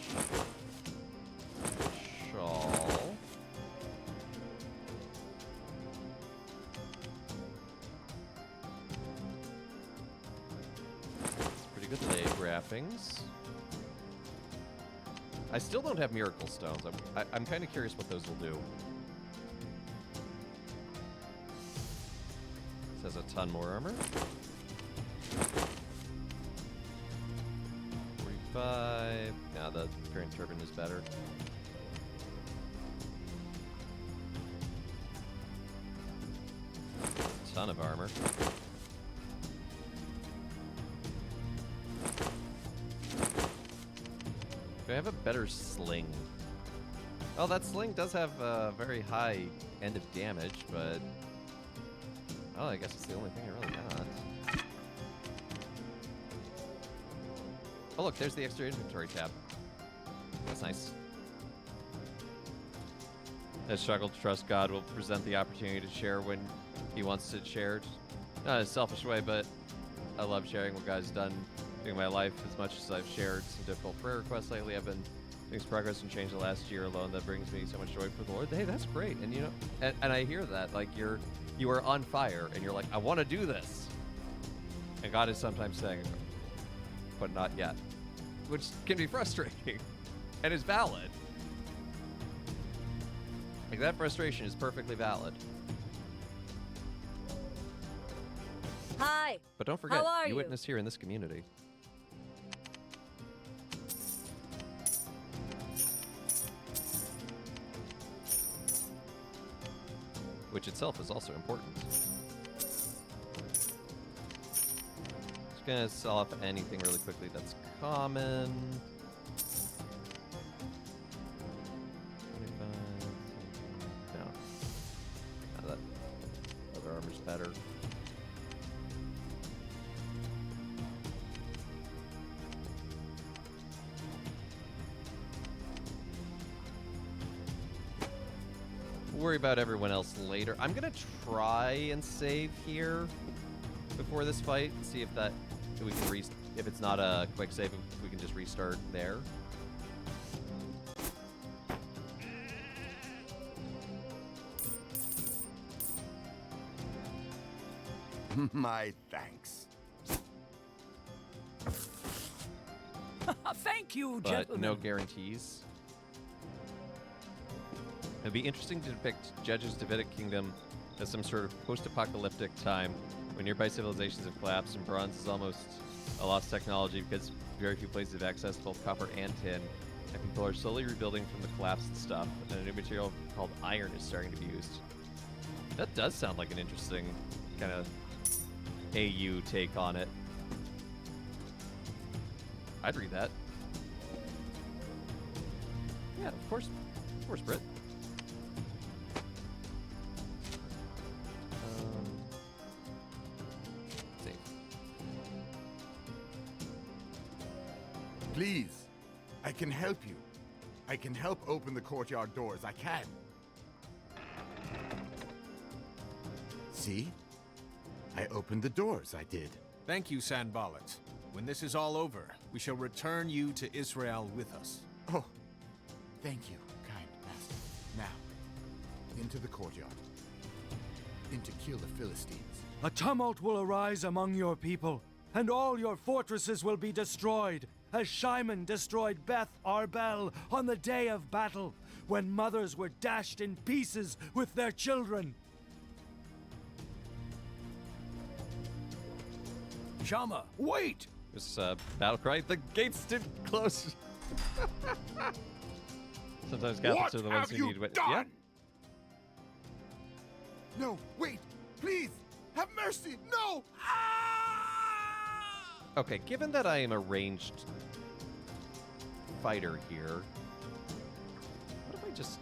Shawl. Pretty good leg wrappings. I still don't have miracle stones. I'm kind of curious what those will do. This has a ton more armor. 45. Now the current turban is better. Ton of armor. Do I have a better sling? Oh, that sling does have a very high end of damage, but... Oh, I guess it's the only thing I really got. Oh, look, there's the extra inventory tab. That's nice. I struggle to trust God will present the opportunity to share when he wants it shared. Not in a selfish way, but I love sharing what God's done in my life as much as I've shared some difficult prayer requests lately. I've been making some progress and change the last year alone that brings me so much joy for the Lord. Hey, that's great. And you know, and I hear that, like you are on fire and you're like, I want to do this. And God is sometimes saying, but not yet, which can be frustrating and is valid. Like, that frustration is perfectly valid. Hi. But don't forget, How are you you? witness here in this community. Which itself is also important. Just gonna sell off anything really quickly that's common. 25. No. That other armor's better. Worry about everyone else later. I'm gonna try and save here before this fight. See if that we can if it's not a quick save, if we can just restart there. My thanks. Thank you, But gentlemen. no guarantees. It'd be interesting to depict Judge's Davidic kingdom as some sort of post-apocalyptic time when nearby civilizations have collapsed and bronze is almost a lost technology because very few places have access to both copper and tin, and people are slowly rebuilding from the collapsed stuff, and a new material called iron is starting to be used. That does sound like an interesting kind of AU take on it. I'd read that. Yeah, of course, Brit. Save. Please, I can help you. I can help open the courtyard doors. I can. See? I opened the doors, I did. Thank you, Sanballat. When this is all over, we shall return you to Israel with us. Oh, thank you, kind master. Now, into the courtyard. In to kill the Philistines. A tumult will arise among your people, and all your fortresses will be destroyed, as Shimon destroyed Beth Arbel on the day of battle, when mothers were dashed in pieces with their children. Shama, wait! This battle cry. The gates didn't close. Sometimes Catholics are the ones who need it. Yeah. No, wait! Please! Have mercy! No! Okay, given that I am a ranged fighter here, what if I just...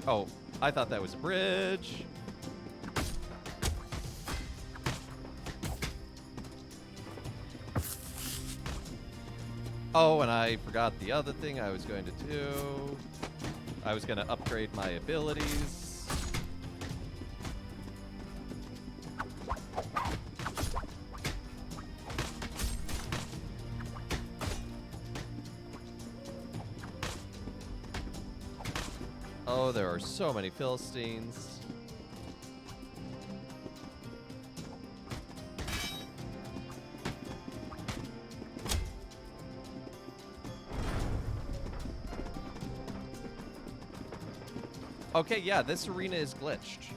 Oh, I thought that was a bridge. Oh, and I forgot the other thing I was going to do. I was going to upgrade my abilities. Oh, there are so many Philistines. Okay, yeah, this arena is glitched.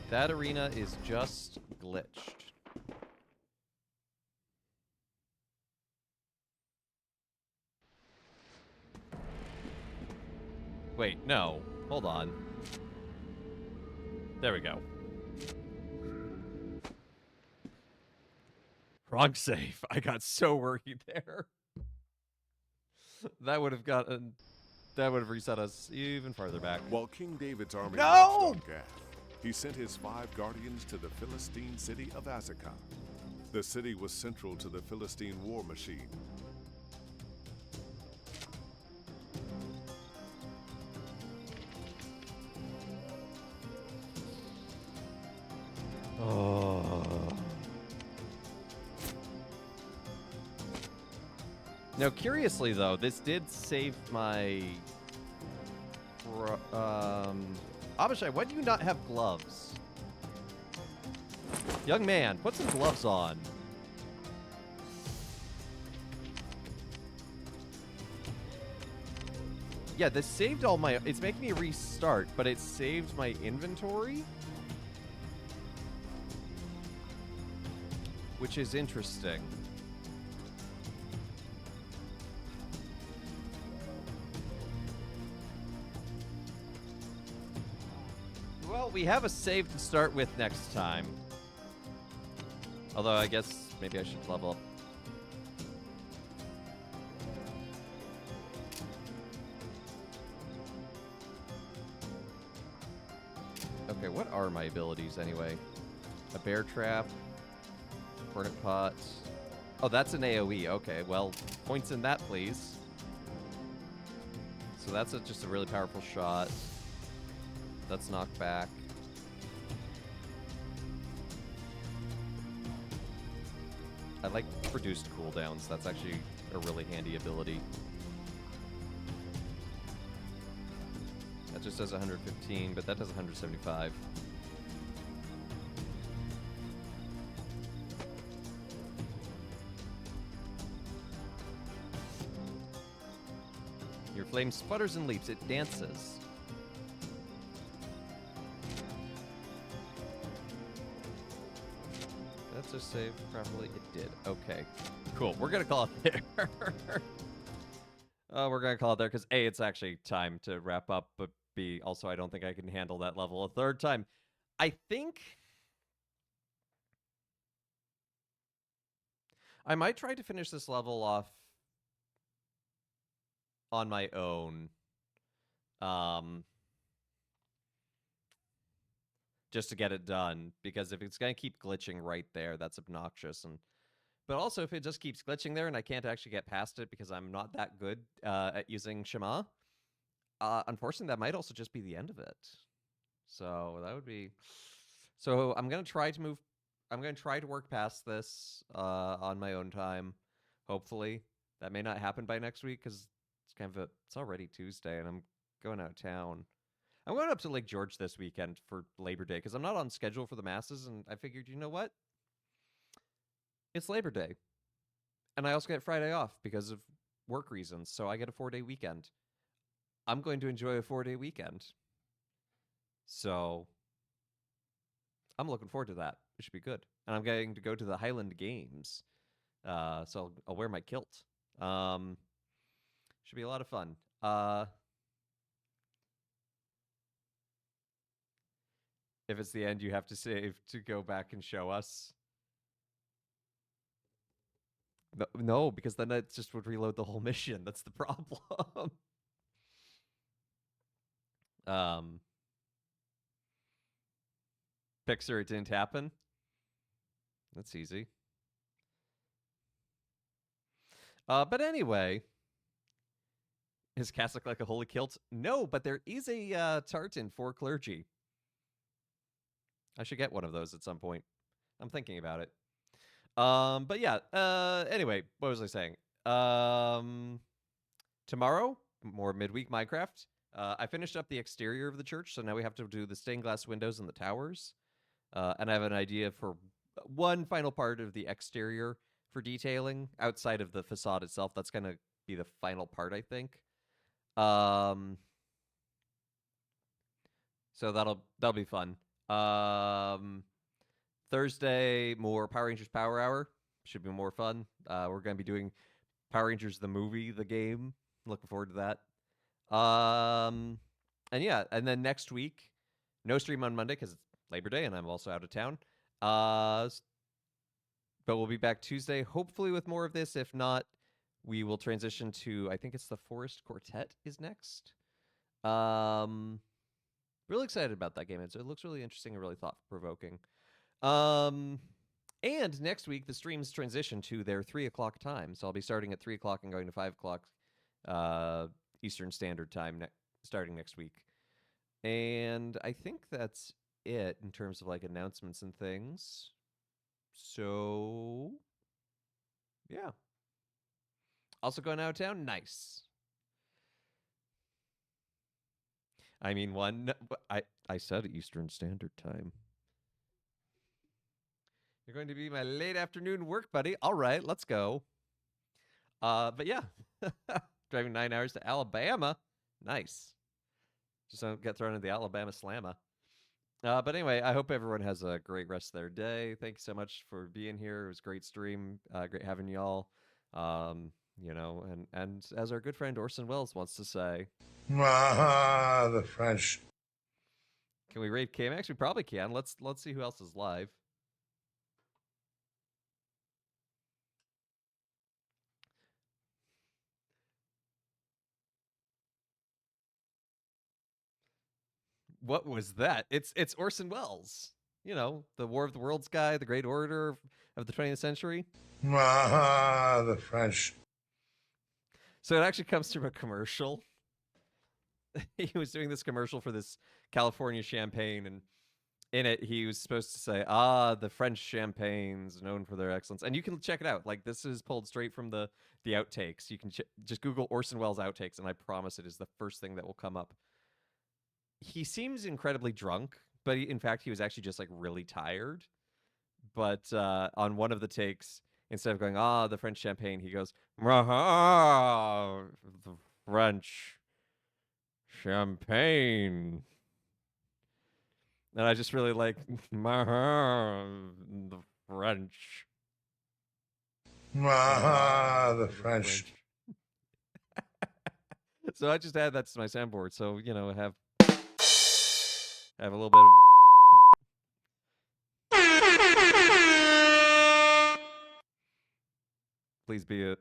That arena is just glitched. Wait, no. Hold on. There we go. Wrong save. I got so worried there. That would have reset us even farther back. While King David's army No! marched on Gath, he sent his 5 guardians to the Philistine city of Azekah. The city was central to the Philistine war machine. Oh. Now, curiously, though, this did save my... Abishai, why do you not have gloves? Young man, put some gloves on. Yeah, this saved all my... It's making me restart, but it saved my inventory? Which is interesting. Well, we have a save to start with next time. Although, I guess maybe I should level up. Okay, what are my abilities anyway? A bear trap. Hornet pot. Oh, that's an AoE. Okay, well, points in that, please. So that's just a really powerful shot. That's knockback. I like reduced cooldowns. That's actually a really handy ability. That just does 115, but that does 175. Your flame sputters and leaps. It dances. That's a save properly. It did. Okay. Cool. We're going to call it there. We're going to call it there because A, it's actually time to wrap up, but B, also I don't think I can handle that level a third time. I think I might try to finish this level off on my own. Just to get it done, because if it's going to keep glitching right there, that's obnoxious. But also, if it just keeps glitching there and I can't actually get past it because I'm not that good at using Shema, unfortunately, that might also just be the end of it. So that would be... So I'm going to try to move... I'm going to try to work past this on my own time, hopefully. That may not happen by next week because it's kind of it's already Tuesday and I'm going out of town. I'm going up to Lake George this weekend for Labor Day because I'm not on schedule for the masses, and I figured, you know what? It's Labor Day. And I also get Friday off because of work reasons, so I get a 4-day weekend. I'm going to enjoy a 4-day weekend. So I'm looking forward to that. It should be good. And I'm going to go to the Highland Games. So I'll wear my kilt. Should be a lot of fun. If it's the end, you have to save to go back and show us. No, because then it just would reload the whole mission. That's the problem. Pixar, it didn't happen. That's easy. But anyway, is cassock like a holy kilt? No, but there is a tartan for clergy. I should get one of those at some point. I'm thinking about it. But yeah, anyway, what was I saying? Tomorrow, more midweek Minecraft. I finished up the exterior of the church, so now we have to do the stained glass windows and the towers. And I have an idea for one final part of the exterior for detailing outside of the facade itself. That's going to be the final part, I think. So that'll be fun. Thursday, more Power Rangers Power Hour. Should be more fun. We're going to be doing Power Rangers the movie, the game. Looking forward to that. And yeah, and then next week, no stream on Monday because it's Labor Day and I'm also out of town. But we'll be back Tuesday, hopefully with more of this. If not, we will transition to, I think it's the Forest Quartet is next. Really excited about that game. It looks really interesting and really thought-provoking. And next week, the streams transition to their 3 o'clock time. So I'll be starting at 3 o'clock and going to 5 o'clock Eastern Standard Time starting next week. And I think that's it in terms of like announcements and things. So, yeah. Also going out of town? Nice. I mean, I said Eastern Standard Time. You're going to be my late afternoon work buddy. All right, let's go. But yeah, driving 9 hours to Alabama. Nice. Just don't get thrown in the Alabama Slammer. But anyway, I hope everyone has a great rest of their day. Thank you so much for being here. It was a great stream. Great having y'all. You know, and as our good friend Orson Welles wants to say, The French. Can we raid KMax? We probably can. Let's see who else is live. What was that? It's Orson Welles. You know, the War of the Worlds guy, the great orator of the 20th century. The French. So it actually comes from a commercial. He was doing this commercial for this California champagne, and in it he was supposed to say, the French champagnes known for their excellence. And you can check it out. Like, this is pulled straight from the outtakes. You can just Google Orson Welles outtakes, and I promise it is the first thing that will come up. He seems incredibly drunk, but in fact, he was actually just like really tired. But on one of the takes, instead of going, the French champagne, he goes, the French champagne. And I just really like the French. The French. So I just add that to my soundboard. So, you know, have a little bit of... Please be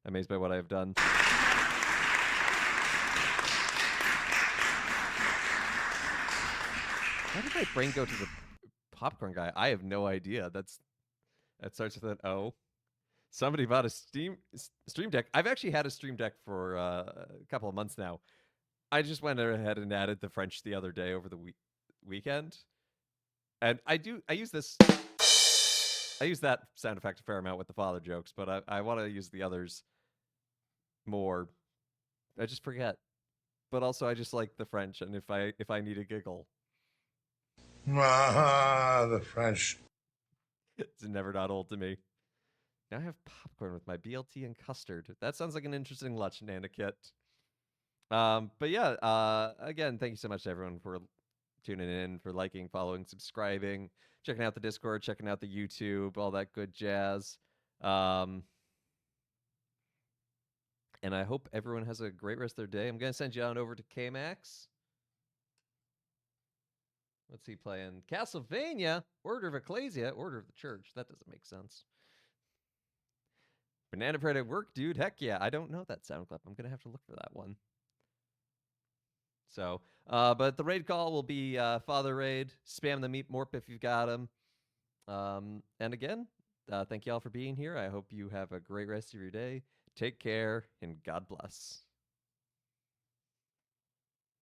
amazed by what I have done. Why did my brain go to the popcorn guy? I have no idea. That starts with an O. Somebody bought a Stream Deck. I've actually had a Stream Deck for a couple of months now. I just went ahead and added the French the other day over the weekend. And I use this... I use that sound effect a fair amount with the father jokes, but I want to use the others more. I just forget. But also I just like the French, and if I need a giggle. The French. It's never not old to me. Now I have popcorn with my BLT and custard. That sounds like an interesting lunch, Nanakit. But yeah, again, thank you so much to everyone for tuning in, for liking, following, subscribing, checking out the Discord, checking out the YouTube, all that good jazz. And I hope everyone has a great rest of their day. I'm going to send you on over to KMax. What's he playing? Castlevania, Order of Ecclesia, Order of the Church. That doesn't make sense. Banana bread at work, dude. Heck yeah. I don't know that sound clip. I'm going to have to look for that one. So, but the raid call will be Father Raid. Spam the Meat Morp if you've got him. And again, thank you all for being here. I hope you have a great rest of your day. Take care, and God bless.